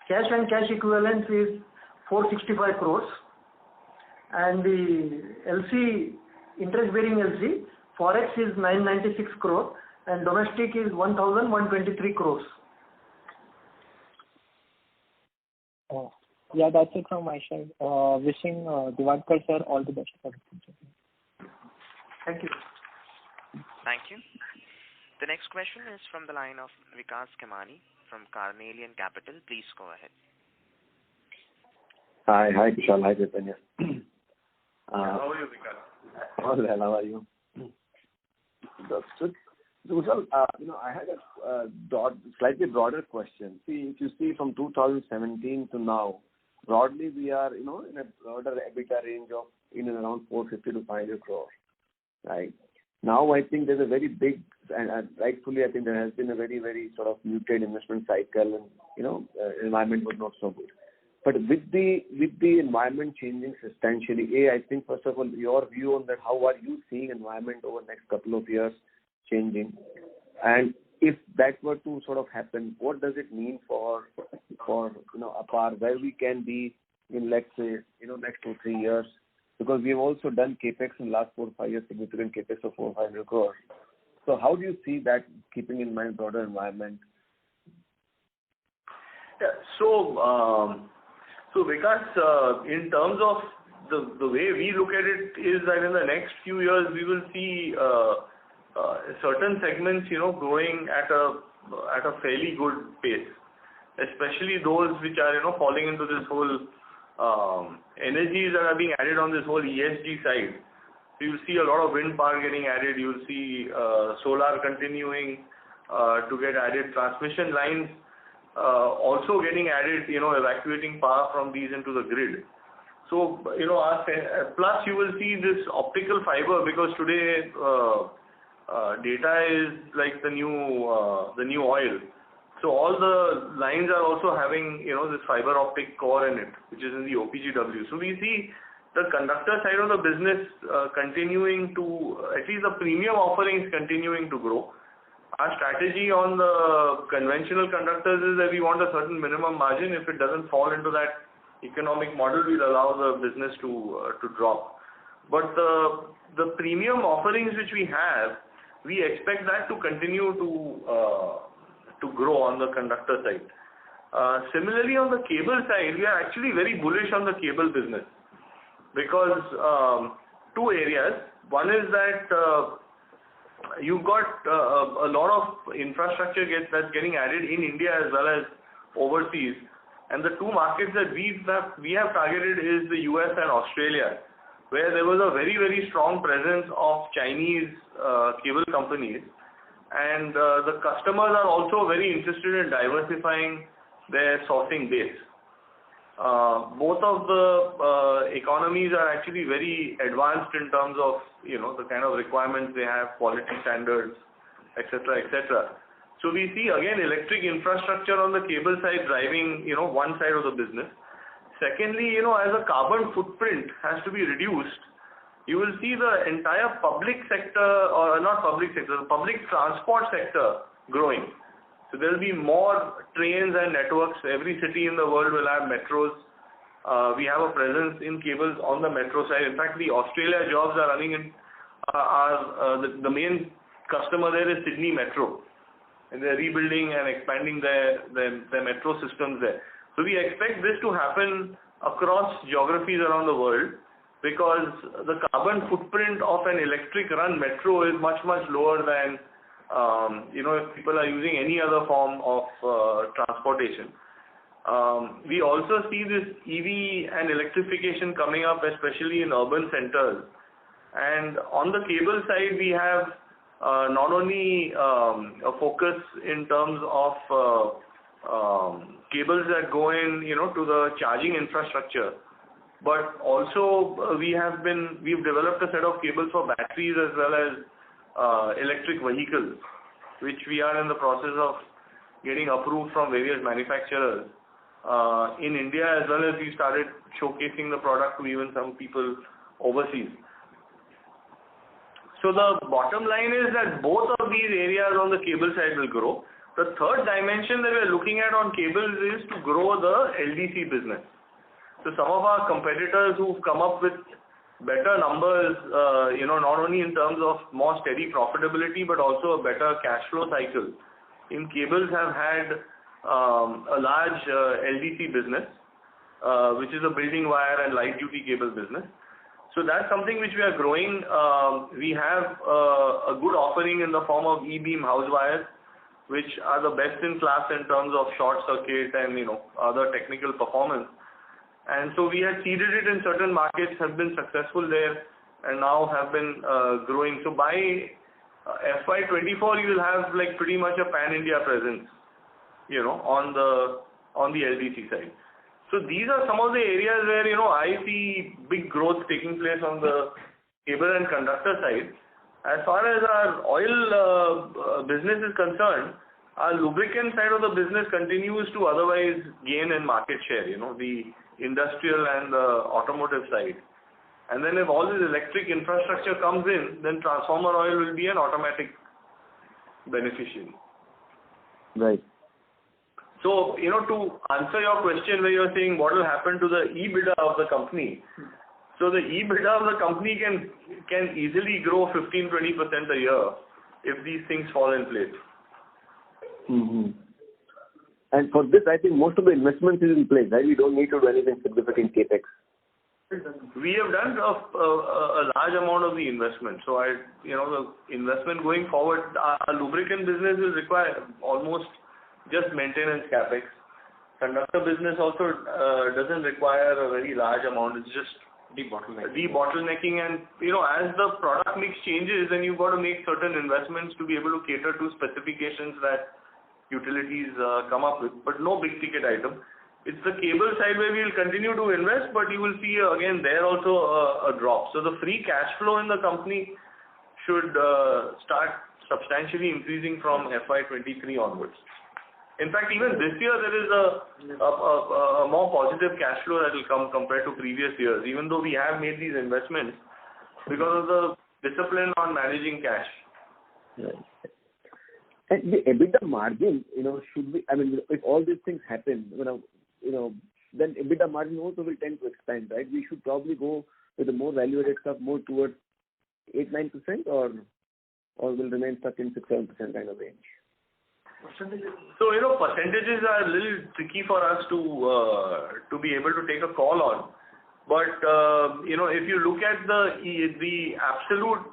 Cash and cash equivalents is 465 crores. And the LC, interest-bearing LC, Forex is 996 crores and domestic is 1,123 crores. Yeah, that's it from my side. Wishing Diwakar sir all the best for the future. Thank you. Thank you. The next question is from the line of Vikas Khemani from Carnelian Capital. Please go ahead. Hi Kushal, hi Chaitanya. How are you, Vikas? All well, how are you? So Kushal, I had a slightly broader question. See, if you see from 2017 to now, broadly we are, in a broader EBITDA range of in and around 450 to 500 crores, right? Now I think there's a very big, and rightfully I think there has been a very, very sort of muted investment cycle and, environment was not so good. But with the environment changing substantially, I think first of all, your view on that, how are you seeing environment over the next couple of years changing? And if that were to sort of happen, what does it mean for Apar, where we can be in, let's say, next 2-3 years? Because we have also done capex in the last 4 or 5 years, significant capex of 400-500 crores. So how do you see that, keeping in mind broader environment? Yeah, so Vikas, in terms of the way we look at it is that in the next few years we will see certain segments, growing at a fairly good pace, especially those which are, falling into this whole energies that are being added on this whole ESG side. So you'll see a lot of wind power getting added. You'll see solar continuing to get added. Transmission lines also getting added, evacuating power from these into the grid. So, plus you will see this optical fiber, because today data is like the new oil. So all the lines are also having, this fiber optic core in it, which is in the OPGW. So we see the conductor side of the business continuing to, at least the premium offerings continuing to grow. Our strategy on the conventional conductors is that we want a certain minimum margin. If it doesn't fall into that economic model, we'll allow the business to drop. But the premium offerings which we have, we expect that to continue to grow on the conductor side. Similarly, on the cable side, we are actually very bullish on the cable business, because two areas. One is that you've got a lot of infrastructure that's getting added in India as well as overseas, and the two markets that we have targeted is the US and Australia, where there was a very, very strong presence of Chinese cable companies, and the customers are also very interested in diversifying their sourcing base. Both of the economies are actually very advanced in terms of the kind of requirements they have, quality standards, etc., etc. So we see again electric infrastructure on the cable side driving one side of the business. Secondly, as the carbon footprint has to be reduced, you will see the entire public sector, or not public sector, the public transport sector growing. So there will be more trains and networks. Every city in the world will have metros. We have a presence in cables on the metro side. In fact, the Australia jobs are running in, the main customer there is Sydney Metro. And they're rebuilding and expanding their metro systems there. So we expect this to happen across geographies around the world, because the carbon footprint of an electric run metro is much, much lower than if people are using any other form of transportation. We also see this EV and electrification coming up, especially in urban centers. And on the cable side, we have not only a focus in terms of cables that go in, to the charging infrastructure, but also we've developed a set of cables for batteries as well as electric vehicles, which we are in the process of getting approved from various manufacturers in India, as well as we started showcasing the product to even some people overseas. So the bottom line is that both of these areas on the cable side will grow. The third dimension that we're looking at on cables is to grow the LDC business. So some of our competitors who've come up with better numbers, not only in terms of more steady profitability, but also a better cash flow cycle in cables, have had a large LDC business, which is a building wire and light duty cable business. So that's something which we are growing. We have a good offering in the form of E-beam house wires, which are the best in class in terms of short circuit and other technical performance. And so we had seeded it in certain markets, have been successful there, and now have been growing. So by FY24, you will have like pretty much a pan-India presence, on the LDC side. So these are some of the areas where I see big growth taking place on the cable and conductor side. As far as our oil business is concerned, our lubricant side of the business continues to otherwise gain in market share, the industrial and the automotive side. And then if all this electric infrastructure comes in, then transformer oil will be an automatic beneficiary. Right. So, to answer your question where you're saying what will happen to the EBITDA of the company, so the EBITDA of the company can easily grow 15-20% a year if these things fall in place. Mm-hmm. And for this, I think most of the investment is in place, right? We don't need to do anything significant capex. We have done a large amount of the investment. So the investment going forward, our lubricant business will require almost just maintenance capex. Conductor business also doesn't require a very large amount. It's just debottlenecking, and as the product mix changes, then you've got to make certain investments to be able to cater to specifications that utilities come up with, but no big ticket item. It's the cable side where we will continue to invest, but you will see again there also a drop. So the free cash flow in the company should start substantially increasing from FY23 onwards. In fact, even this year there is a more positive cash flow that will come compared to previous years, even though we have made these investments because of the discipline on managing cash. Right. And the EBITDA margin, should be, if all these things happen, then EBITDA margin also will tend to expand, right? We should probably go with the more value-added stuff more towards 8-9%, or will remain stuck in 6-7% kind of range. So percentages are a little tricky for us to be able to take a call on. But if you look at the absolute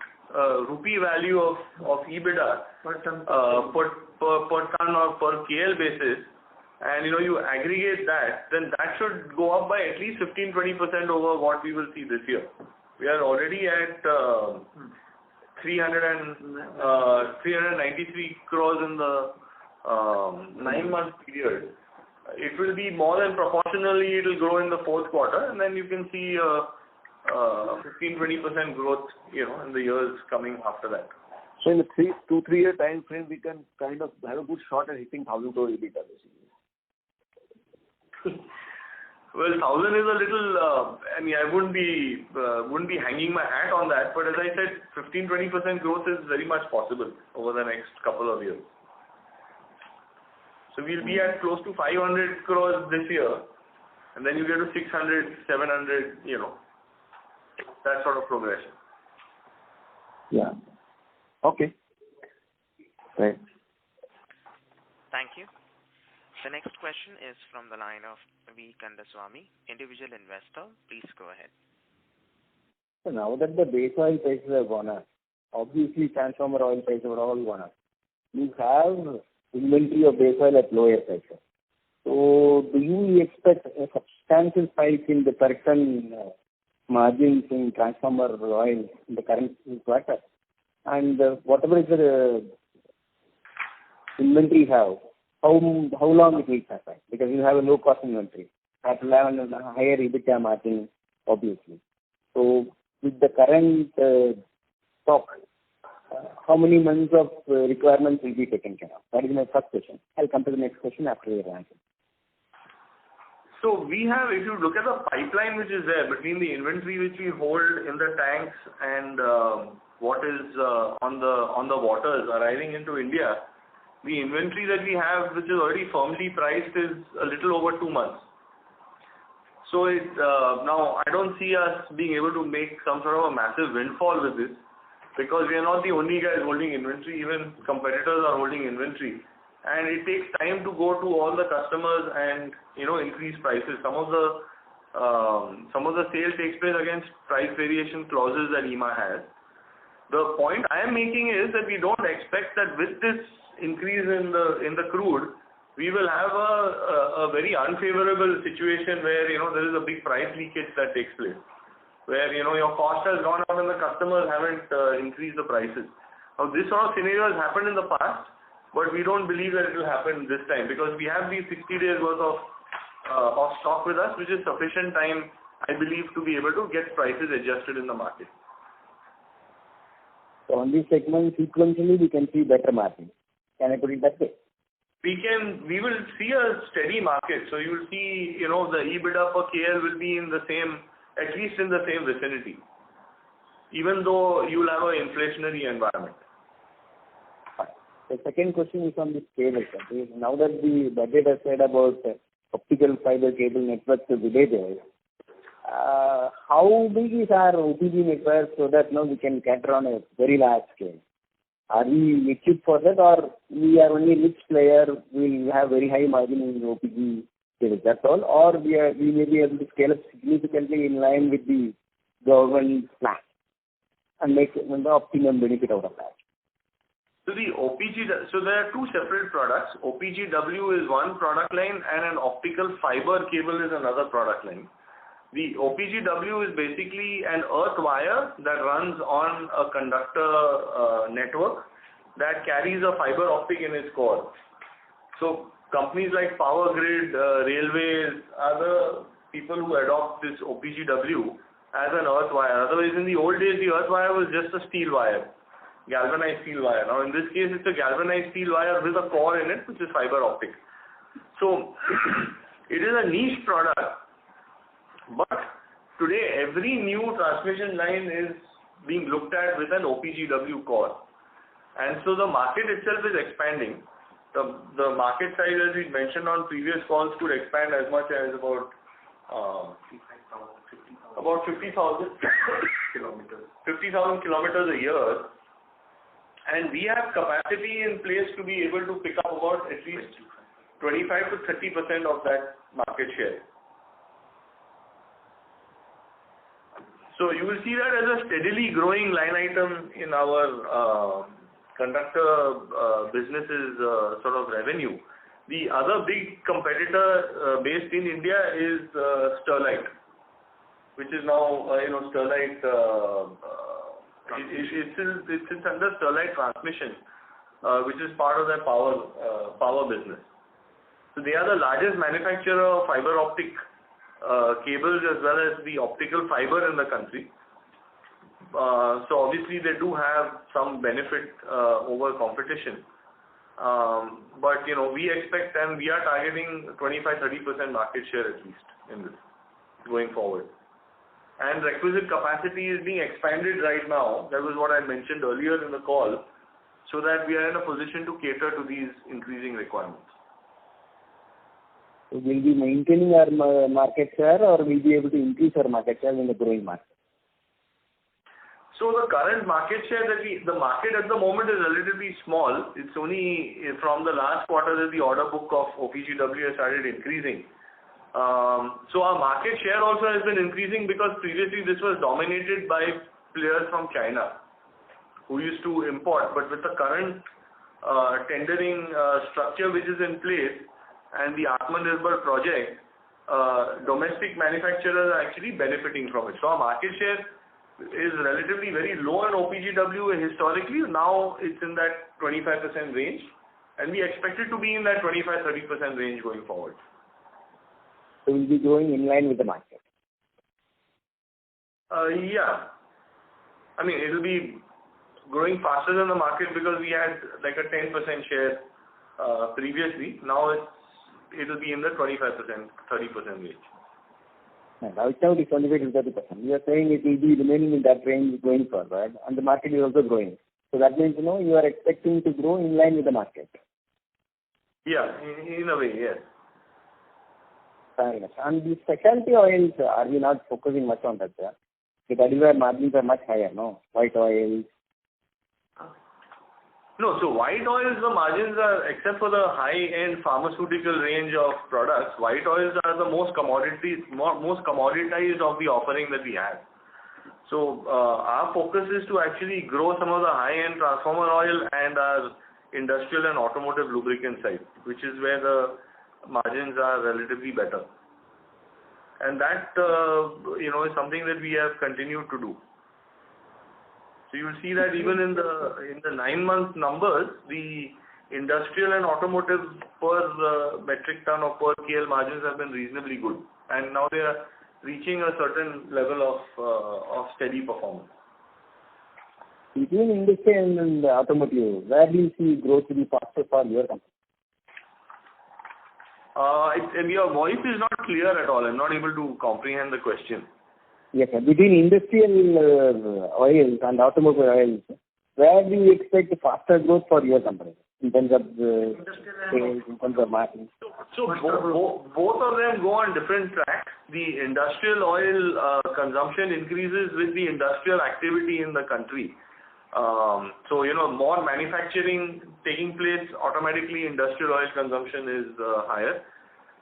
rupee value of EBITDA per ton or per KL basis, and you aggregate that, then that should go up by at least 15-20% over what we will see this year. We are already at 393 crores in the 9-month period. It will be more than proportionally, it will grow in the fourth quarter, and then you can see 15-20% growth, in the years coming after that. So in the 2-3 year time frame, we can kind of have a good shot at hitting 1,000 crore EBITDA basically. Well, 1,000 is a little. I wouldn't be hanging my hat on that. But as I said, 15-20% growth is very much possible over the next couple of years. So we'll be at close to 500 crores this year, and then you get to 600, 700. That sort of progression. Yeah. Okay. Right. Thank you. The next question is from the line of V. Kandaswamy, individual investor. Please go ahead. So now that the base oil prices have gone up, obviously transformer oil prices have all gone up. You have inventory of base oil at lower prices. So do you expect a substantial spike in the per ton margins in transformer oil in the current quarter? And whatever is the inventory you have, how long it will suffer? Because you have a low cost inventory. That will have a higher EBITDA margin, obviously. So with the current stock, how many months of requirements will be taken care of? That is my first question. I'll come to the next question after your answer. So we have, if you look at the pipeline which is there between the inventory which we hold in the tanks and what is on the waters arriving into India, the inventory that we have, which is already firmly priced, is a little over 2 months. So now I don't see us being able to make some sort of a massive windfall with this, because we are not the only guys holding inventory. Even competitors are holding inventory, and it takes time to go to all the customers and increase prices. Some of the sale takes place against price variation clauses that EMA has. The point I am making is that we don't expect that with this increase in the crude, we will have a very unfavorable situation where there is a big price leakage that takes place, where your cost has gone up and the customers haven't increased the prices. Now this sort of scenario has happened in the past, but we don't believe that it will happen this time, because we have these 60 days worth of stock with us, which is sufficient time, I believe, to be able to get prices adjusted in the market. So on this segment, sequentially we can see better margins. Can I put it that way? We will see a steady market. So you will see, the EBITDA per KL will be at least in the same vicinity, even though you will have an inflationary environment. The second question is on this cable. Now that the budget has said about optical fiber cable network to villages, how big is our OPG network so that now we can cater on a very large scale? Are we equipped for that, or we are only niche player, we have very high margin in OPG cables, that's all, or we may be able to scale up significantly in line with the government plan and make the optimum benefit out of that? So there are two separate products. OPGW is one product line, and an optical fiber cable is another product line. The OPGW is basically an earth wire that runs on a conductor network that carries a fiber optic in its core. So companies like Power Grid, Railways are the people who adopt this OPGW as an earth wire. Otherwise, in the old days, the earth wire was just a steel wire, galvanized steel wire. Now, in this case, it's a galvanized steel wire with a core in it, which is fiber optic. So, it is a niche product, but today, every new transmission line is being looked at with an OPGW core. And so, the market itself is expanding. The market size, as we mentioned on previous calls, could expand as much as about 50,000 kilometers a year, and we have capacity in place to be able to pick up about at least 25 to 30% of that market share. So you will see that as a steadily growing line item in our conductor business's sort of revenue. The other big competitor based in India is Sterlite, which is now Sterlite. It's under Sterlite Transmission, which is part of their power business. So they are the largest manufacturer of fiber optic cables as well as the optical fiber in the country. So obviously they do have some benefit over competition. But we expect and we are targeting 25-30% market share at least in this going forward. And requisite capacity is being expanded right now. That was what I mentioned earlier in the call, so that we are in a position to cater to these increasing requirements. So will we be maintaining our market share, or will we be able to increase our market share in the growing market? So the current market share the market at the moment is relatively small. It's only from the last quarter that the order book of OPGW has started increasing. So our market share also has been increasing because previously this was dominated by players from China who used to import. But with the current tendering structure which is in place and the Atmanirbhar project, domestic manufacturers are actually benefiting from it. So our market share is relatively very low in OPGW historically. Now it's in that 25% range, and we expect it to be in that 25-30% range going forward. So we'll be growing in line with the market. Yeah. I mean, it will be growing faster than the market because we had like a 10% share previously. Now it will be in the 25%-30% range. Right now it is 25-30%. You are saying it will be remaining in that range going forward, and the market is also growing. So that means you are expecting to grow in line with the market. Yeah, in a way, yes. Fair enough. And the specialty oils, are we not focusing much on that, sir? Because that is where margins are much higher, no? White oils. No, so white oils, the margins are, except for the high-end pharmaceutical range of products, white oils are the most commoditized of the offering that we have. So our focus is to actually grow some of the high-end transformer oil and our industrial and automotive lubricant side, which is where the margins are relatively better. And that is something that we have continued to do. So you will see that even in the 9-month numbers, the industrial and automotive per metric ton or per KL margins have been reasonably good, and now they are reaching a certain level of steady performance. Between industrial and automotive, where do you see growth to be faster for your company? Your voice is not clear at all. I'm not able to comprehend the question. Yes, sir. Between industrial oils and automobile oils, where do you expect faster growth for your company in terms of sales, in terms of marketing? So both of them go on different tracks. The industrial oil consumption increases with the industrial activity in the country. So more manufacturing taking place, automatically industrial oil consumption is higher.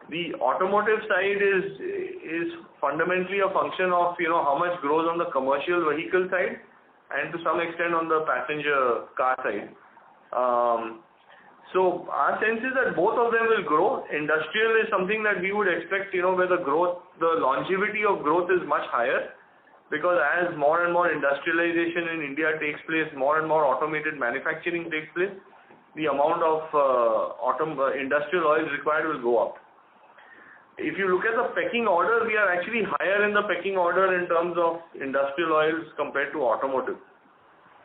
The automotive side is fundamentally a function of how much grows on the commercial vehicle side and to some extent on the passenger car side. So our sense is that both of them will grow. Industrial is something that we would expect where the longevity of growth is much higher, because as more and more industrialization in India takes place, more and more automated manufacturing takes place, the amount of industrial oils required will go up. If you look at the pecking order, we are actually higher in the pecking order in terms of industrial oils compared to automotive.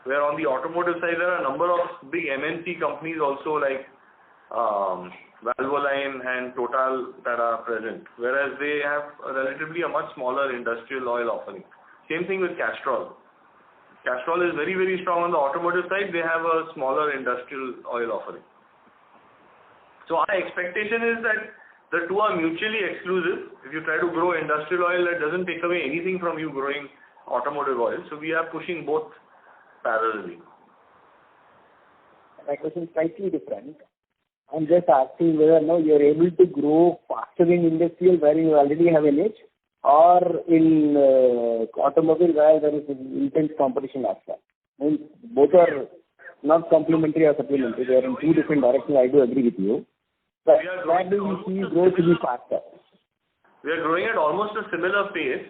Where on the automotive side, there are a number of big MNC companies also like Valvoline and Total that are present, whereas they have relatively a much smaller industrial oil offering. Same thing with Castrol. Castrol is very, very strong on the automotive side. They have a smaller industrial oil offering. So our expectation is that the two are mutually exclusive. If you try to grow industrial oil, that doesn't take away anything from you growing automotive oil. So we are pushing both parallelly. My question is slightly different. I'm just asking whether now you're able to grow faster in industrial where you already have an edge, or in automobile where there is intense competition as well. And both are not complementary or supplementary. They are in two different directions. I do agree with you. But where do you see growth to be faster? We are growing at almost a similar pace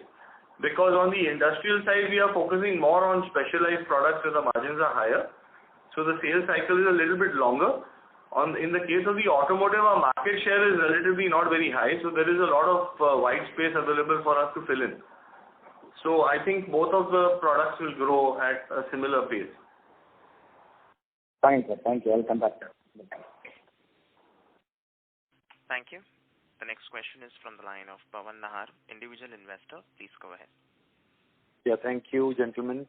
because on the industrial side, we are focusing more on specialized products where the margins are higher. So the sales cycle is a little bit longer. In the case of the automotive, our market share is relatively not very high, so there is a lot of white space available for us to fill in. So I think both of the products will grow at a similar pace. Fine, sir. Thank you. I'll come back. Thank you. The next question is from the line of Pawan Nahar, individual investor. Please go ahead. Yeah, thank you, gentlemen.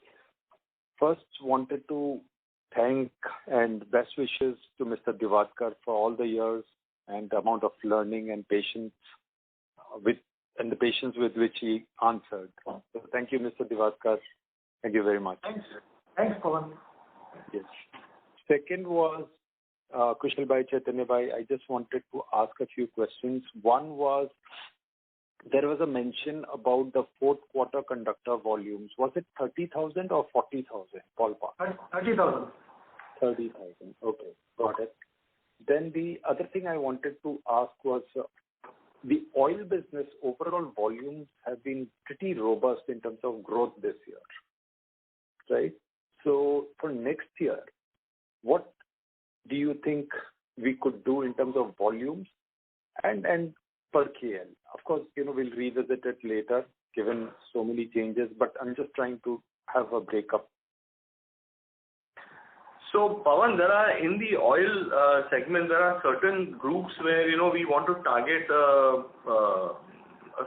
First, wanted to thank and best wishes to Mr. Diwakar for all the years and the amount of learning and patience with which he answered. So thank you, Mr. Diwakar. Thank you very much. Thanks, Pawan. Yes. Second was, Kushal Bhai, Chaitanya Bhai, I just wanted to ask a few questions. One was, there was a mention about the fourth quarter conductor volumes. Was it 30,000 or 40,000 ballpark? 30,000. 30,000. Okay, got it. Then the other thing I wanted to ask was, the oil business overall volumes have been pretty robust in terms of growth this year, right? So for next year, what do you think we could do in terms of volumes and per KL? Of course, we'll revisit it later given so many changes, but I'm just trying to have a breakup. So Pawan, in the oil segment, there are certain groups where, we want to target a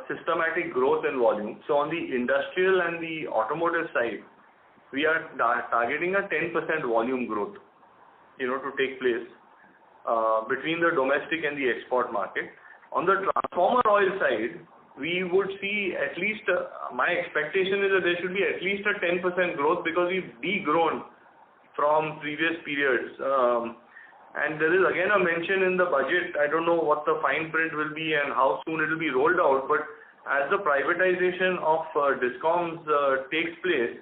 systematic growth in volume. So on the industrial and the automotive side, we are targeting a 10% volume growth, to take place between the domestic and the export market. On the transformer oil side, we would see at least, my expectation is that there should be at least a 10% growth because we've degrown from previous periods. And there is again a mention in the budget. I don't know what the fine print will be and how soon it will be rolled out, but as the privatization of discoms takes place,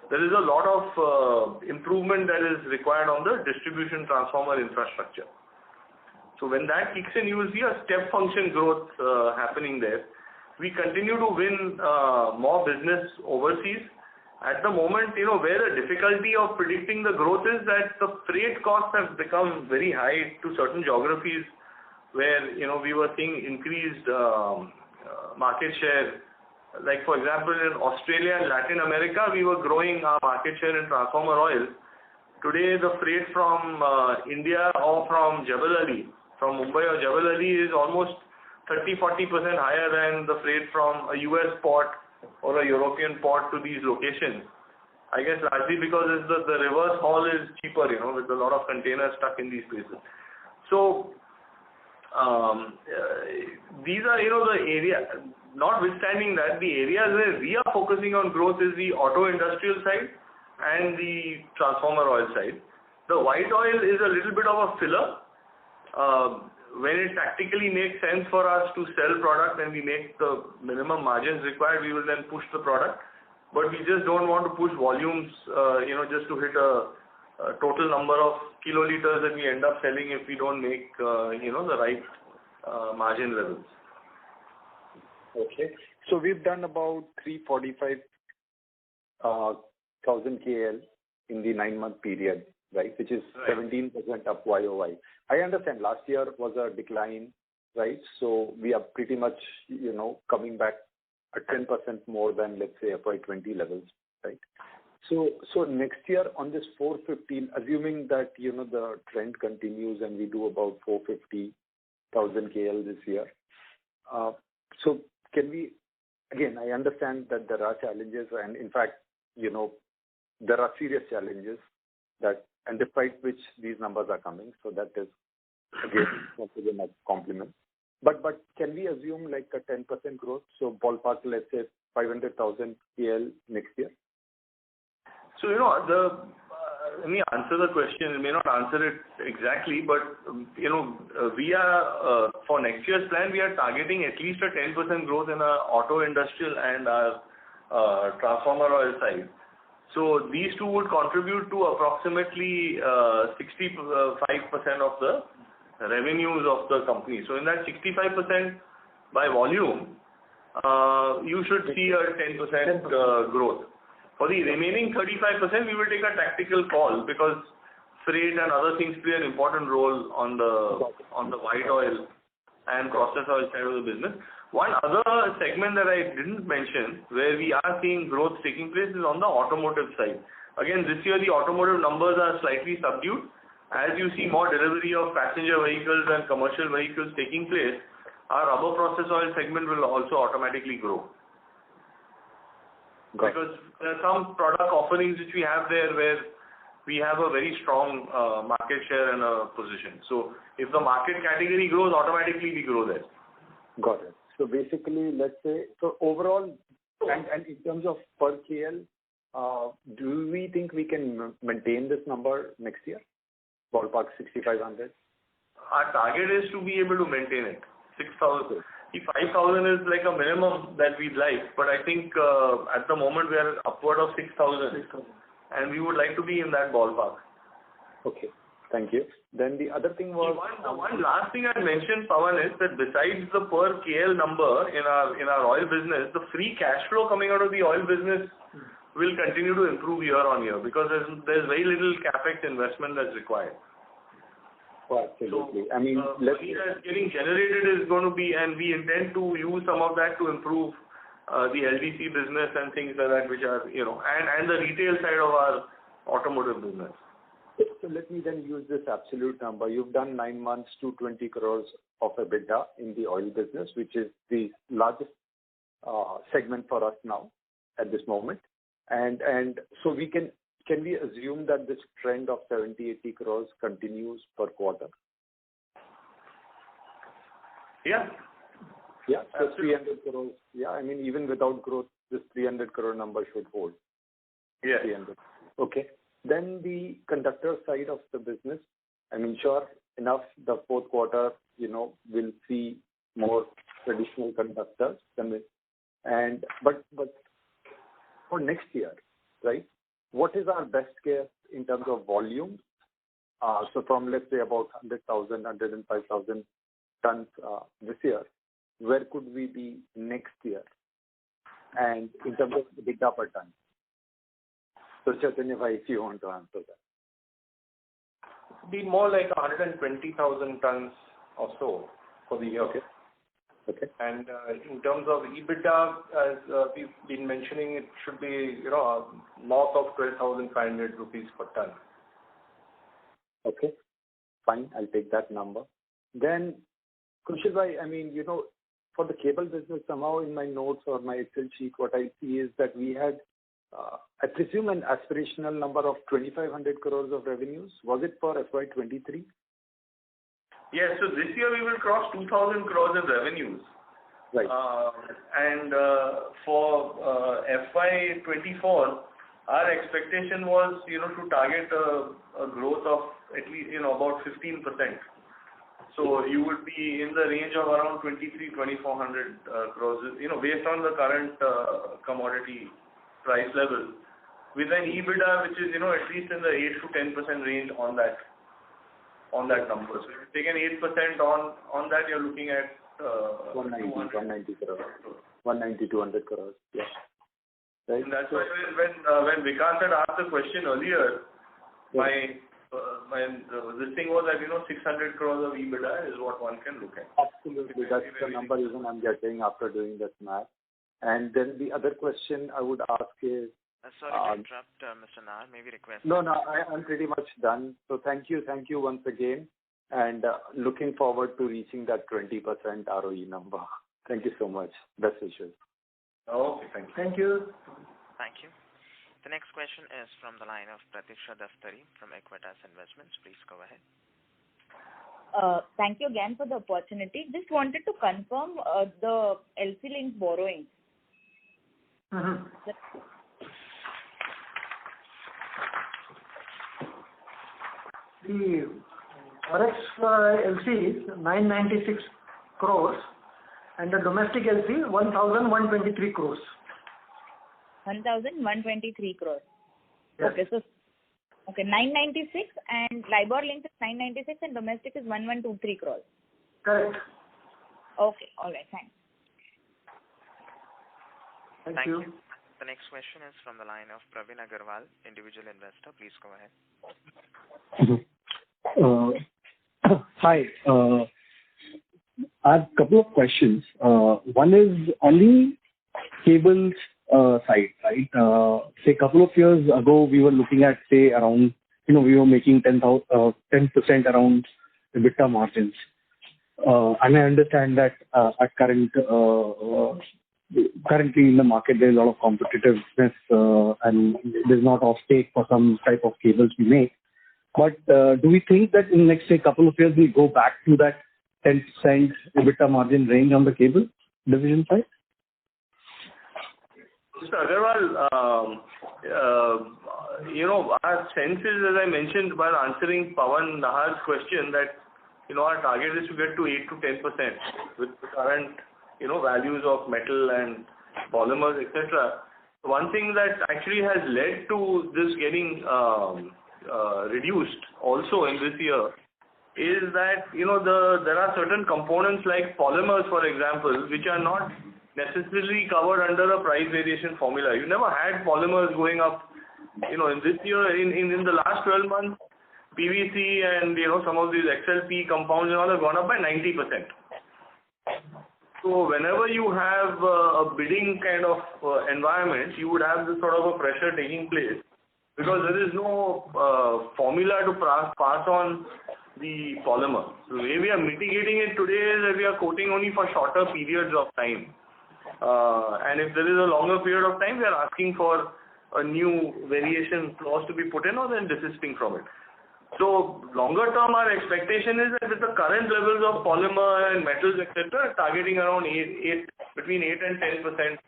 there is a lot of improvement that is required on the distribution transformer infrastructure. So when that kicks in, you will see a step function growth happening there. We continue to win more business overseas. At the moment, where the difficulty of predicting the growth is that the freight costs have become very high to certain geographies where, we were seeing increased market share. Like, for example, in Australia and Latin America, we were growing our market share in transformer oil. Today, the freight from India or from Jebel Ali, from Mumbai or Jebel Ali is almost 30-40% higher than the freight from a US port or a European port to these locations. I guess largely because the reverse haul is cheaper, with a lot of containers stuck in these places. So, these are, the area. Notwithstanding that, the areas where we are focusing on growth is the auto industrial side and the transformer oil side. The white oil is a little bit of a filler. When it tactically makes sense for us to sell product and we make the minimum margins required, we will then push the product. But we just don't want to push volumes, just to hit a total number of kiloliters that we end up selling if we don't make, the right margin levels. Okay. So we've done about 345,000 KL in the 9-month period. right, which is 17% up YOY. I understand last year was a decline, right? So we are pretty much, coming back at 10% more than, let's say, FY20 levels, right? So next year on this 415, assuming that, the trend continues and we do about 450,000 KL this year. So can we, again, I understand that there are challenges and in fact, there are serious challenges and despite which these numbers are coming. So that is, again, a compliment. But can we assume like a 10% growth? So ballpark, let's say 500,000 PL next year? So, let me answer the question. I may not answer it exactly, but, we are, for next year's plan, we are targeting at least a 10% growth in our auto industrial and our transformer oil side. So these two would contribute to approximately 65% of the revenues of the company. So in that 65% by volume, you should see a 10% growth. For the remaining 35%, we will take a tactical call because freight and other things play an important role on the white oil and process oil side of the business. One other segment that I didn't mention where we are seeing growth taking place is on the automotive side. Again, this year the automotive numbers are slightly subdued. As you see more delivery of passenger vehicles and commercial vehicles taking place, our rubber process oil segment will also automatically grow. Because there are some product offerings which we have there where we have a very strong market share and a position. So if the market category grows, automatically we grow there. Got it. So basically, let's say, so overall, and in terms of per KL, do we think we can maintain this number next year? Ballpark 6,500? Our target is to be able to maintain it. 6,000. 5,000 is like a minimum that we'd like, but I think at the moment we are upward of 6,000 and we would like to be in that ballpark. Okay, thank you. Then the other thing was... The one last thing I mentioned, Pawan, is that besides the per KL number in our oil business, the free cash flow coming out of the oil business will continue to improve year on year because there's very little capex investment that's required. Oh, absolutely. So, money that's getting generated is going to be, and we intend to use some of that to improve the LDC business and things like that, which are, and the retail side of our automotive business. So let me then use this absolute number. You've done 9 months, 220 crores of EBITDA in the oil business, which is the largest segment for us now at this moment. And so can we assume that this trend of 70-80 crores continues per quarter? Yeah. Yeah, so 300 crores. Yeah, I mean, even without growth, this 300 crore number should hold. Yeah. 300. Okay. Then the conductor side of the business, I mean, sure enough, the fourth quarter, we'll see more traditional conductors. But for next year, right? What is our best case in terms of volume? So from, let's say, about 100,000, 105,000 tons this year, where could we be next year? And in terms of EBITDA per ton? So Chaitanya, if you want to answer that. Be more like 120,000 tons or so for the year. Okay. Okay. And in terms of EBITDA, as we've been mentioning, it should be, north of 12,500 rupees per ton. Okay. Fine. I'll take that number. Then, Kushal, I mean, for the cable business, somehow in my notes or my Excel sheet, what I see is that we had, I presume, an aspirational number of 2,500 crores of revenues. Was it for FY23? Yes, so this year we will cross 2,000 crores in revenues. Right. And for FY24, our expectation was, to target a growth of at least, about 15%. So you would be in the range of around 2,400 crores, based on the current commodity price level, with an EBITDA which is, at least in the 8 to 10% range on that number. So if you take an 8% on that, you're looking at 190 crores. 190, 200 crores. Yeah. Right. And that's why when Vikas had asked the question earlier, my this thing was that 600 crores of EBITDA is what one can look at. Absolutely, that's the number even I'm getting after doing that math. And then the other question I would ask is. Sorry to interrupt, Mr. Nar. Maybe request. No, I'm pretty much done. So thank you once again, and looking forward to reaching that 20% ROE number. Thank you so much. Best wishes. Okay, thank you. Thank you. Thank you. The next question is from the line of Pratiksha Daftari from Equitas Investments. Please go ahead. Thank you again for the opportunity. Just wanted to confirm the LC link borrowing. The forex LC is 996 crores and the domestic LC 1,123 crores. 1,123 crores. Yes. Okay, 996 and LIBOR link is 996 and domestic is 1,123 crores. Correct. Okay, all right, thanks. Thank you. The next question is from the line of Praveen Agarwal, individual investor. Please go ahead. Hi. I have a couple of questions. One is on the cables side, right? Say a couple of years ago, we were looking at, say, around, we were making 10% around EBITDA margins. And I understand that at currently in the market, there's a lot of competitiveness and there's not off stake for some type of cables we make. But do we think that in the next, say, couple of years, we go back to that 10% EBITDA margin range on the cable division side? Mr. Agarwal, our sense is, as I mentioned while answering Pawan Nahar's question, that our target is to get to 8 to 10% with the current values of metal and polymers, etc. One thing that actually has led to this getting reduced also in this year is that there are certain components like polymers, for example, which are not necessarily covered under a price variation formula. You never had polymers going up. In this year, in the last 12 months, PVC and some of these XLP compounds and all have gone up by 90%. So whenever you have a bidding kind of environment, you would have this sort of a pressure taking place because there is no formula to pass on the polymer. So the way we are mitigating it today is that we are quoting only for shorter periods of time. And if there is a longer period of time, we are asking for a new variation clause to be put in or then desisting from it. So longer term, our expectation is that with the current levels of polymer and metals, etc., targeting around between 8 and 10%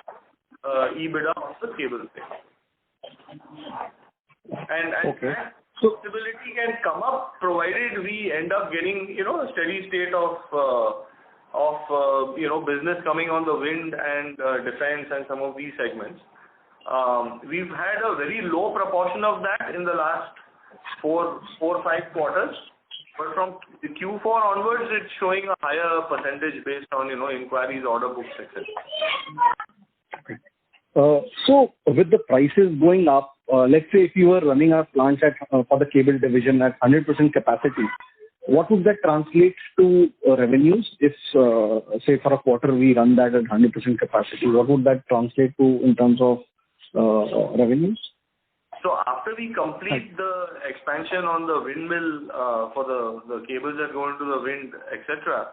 EBITDA on the cable thing. And okay. Possibility can come up provided we end up getting a steady state of business coming on the wind and defense and some of these segments. We've had a very low proportion of that in the last 4 or 5 quarters, but from the Q4 onwards, it's showing a higher percentage based on inquiries, order books, etc. Okay. So with the prices going up, let's say if you were running our plants for the cable division at 100% capacity, what would that translate to revenues? If, say, for a quarter we run that at 100% capacity, what would that translate to in terms of revenues? So after we complete the expansion on the windmill for the cables that go into the wind, etc.,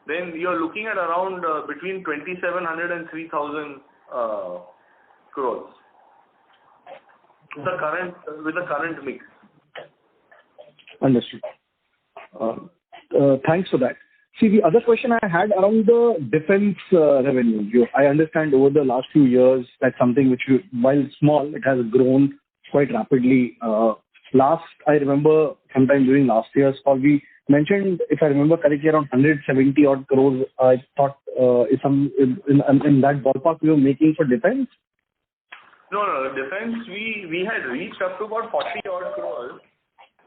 then you're looking at around between 2,700 and 3,000 crores with the current mix. Understood. Thanks for that. See, the other question I had around the defense revenue. I understand over the last few years that's something which, while small, it has grown quite rapidly. I remember sometime during last year's call, we mentioned, if I remember correctly, around 170 odd crores. I thought in that ballpark we were making for defense. No, defense, we had reached up to about 40 odd crores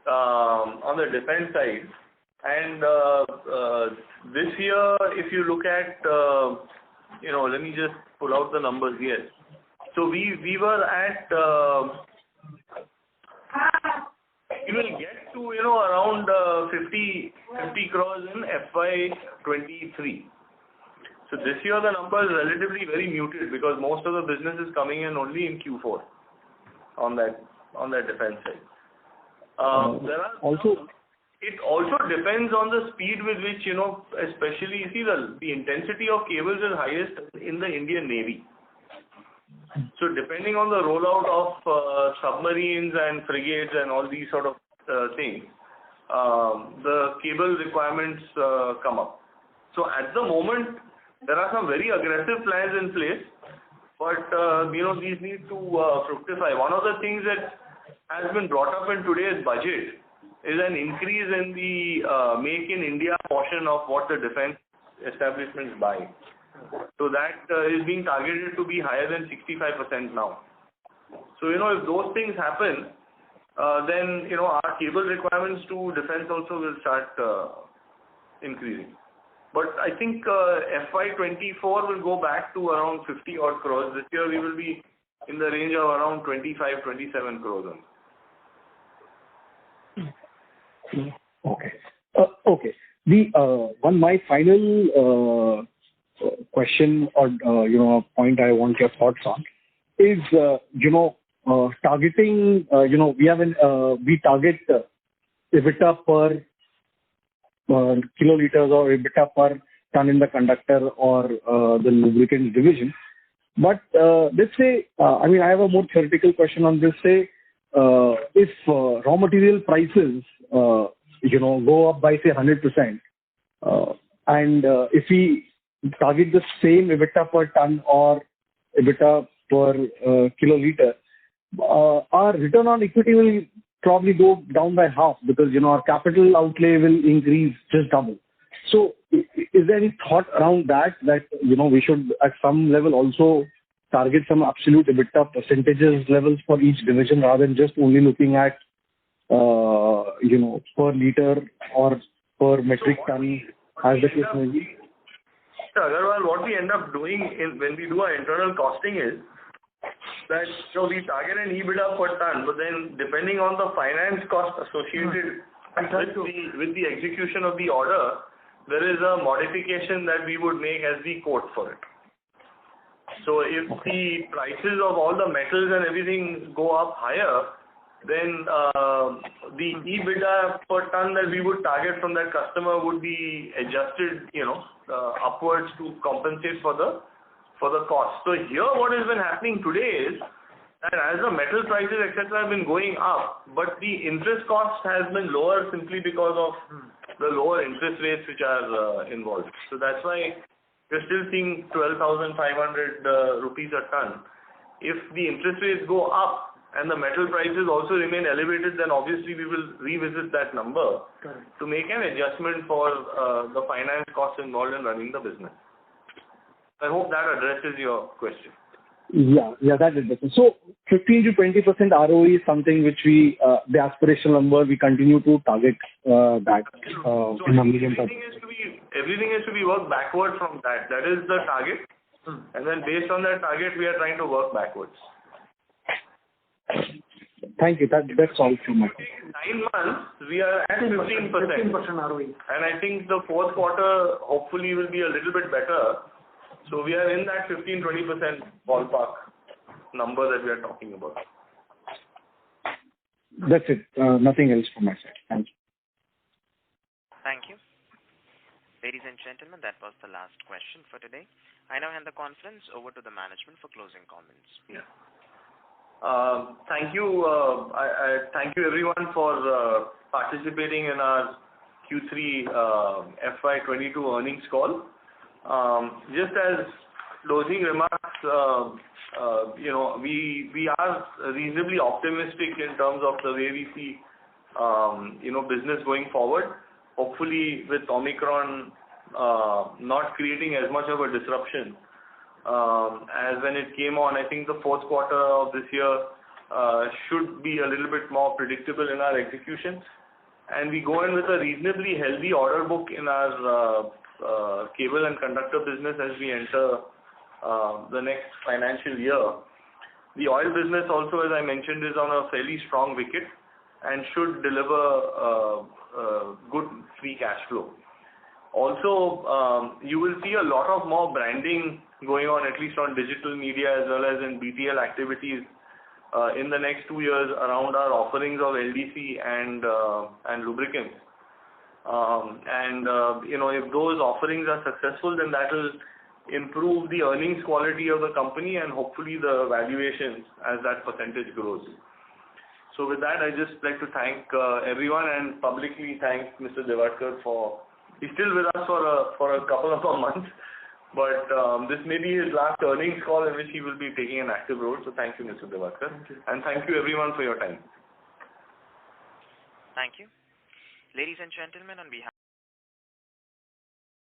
on the defense side. And this year, if you look at, let me just pull out the numbers here. So we were at, we will get to, around 50 crores in FY23. So this year the number is relatively very muted because most of the business is coming in only in Q4 on that defense side. It also depends on the speed with which, especially, you see the intensity of cables is highest in the Indian Navy. So depending on the rollout of submarines and frigates and all these sort of things, the cable requirements come up. So at the moment, there are some very aggressive plans in place, but these need to fructify. One of the things that has been brought up in today's budget is an increase in the Make in India portion of what the defense establishments buy. So that is being targeted to be higher than 65% now. So, if those things happen, then, our cable requirements to defense also will start increasing. But I think FY24 will go back to around 50 odd crores. This year we will be in the range of around 25-27 crores. Okay. My final question or point I want your thoughts on is targeting. We target EBITDA per kiloliters or EBITDA per ton in the conductor or the lubricants division. But let's say, I have a more theoretical question on this. Say, if raw material prices go up by say 100%, and if we target the same EBITDA per ton or EBITDA per kiloliter, our return on equity will probably go down by half because our capital outlay will increase just double. So is there any thought around that we should at some level also target some absolute EBITDA percentages levels for each division rather than just only looking at per liter or per metric ton as the case may be? Agarwal, what we end up doing when we do our internal costing is that we target an EBITDA per ton, but then depending on the finance cost associated with the execution of the order, there is a modification that we would make as the quote for it. So if the prices of all the metals and everything go up higher, then the EBITDA per ton that we would target from that customer would be adjusted, upwards to compensate for the cost. So here what has been happening today is that as the metal prices etc. have been going up, but the interest cost has been lower simply because of the lower interest rates which are involved. So that's why we're still seeing 12,500 rupees a ton. If the interest rates go up and the metal prices also remain elevated, then obviously we will revisit that number to make an adjustment for the finance costs involved in running the business. I hope that addresses your question. Yeah, that is it. So 15 to 20% ROE is something which we, the aspirational number, we continue to target that in a medium term. Everything has to be worked backward from that. That is the target. And then based on that target, we are trying to work backwards. Thank you. That's all from my side. In 9 months, we are at 15%. 15% ROE. And I think the fourth quarter hopefully will be a little bit better. So we are in that 15-20% ballpark number that we are talking about. That's it. Nothing else from my side. Thank you. Thank you. Ladies and gentlemen, that was the last question for today. I now hand the conference over to the management for closing comments. Yeah. Thank you. I thank you everyone for participating in our Q3 FY22 earnings call. Just as closing remarks, we are reasonably optimistic in terms of the way we see, business going forward. Hopefully with Omicron not creating as much of a disruption as when it came on. I think the fourth quarter of this year should be a little bit more predictable in our execution. And we go in with a reasonably healthy order book in our cable and conductor business as we enter the next financial year. The oil business also, as I mentioned, is on a fairly strong wicket. and should deliver good free cash flow. Also, you will see a lot of more branding going on, at least on digital media as well as in BTL activities in the next 2 years around our offerings of LDC and lubricants. If those offerings are successful, then that will improve the earnings quality of the company and hopefully the valuations as that percentage grows. So with that, I just like to thank everyone and publicly thank Mr. Devarkar for, he's still with us for a couple of more months, but this may be his last earnings call in which he will be taking an active role. So thank you, Mr. Devarkar. And thank you everyone for your time. Thank you. Ladies and gentlemen, on behalf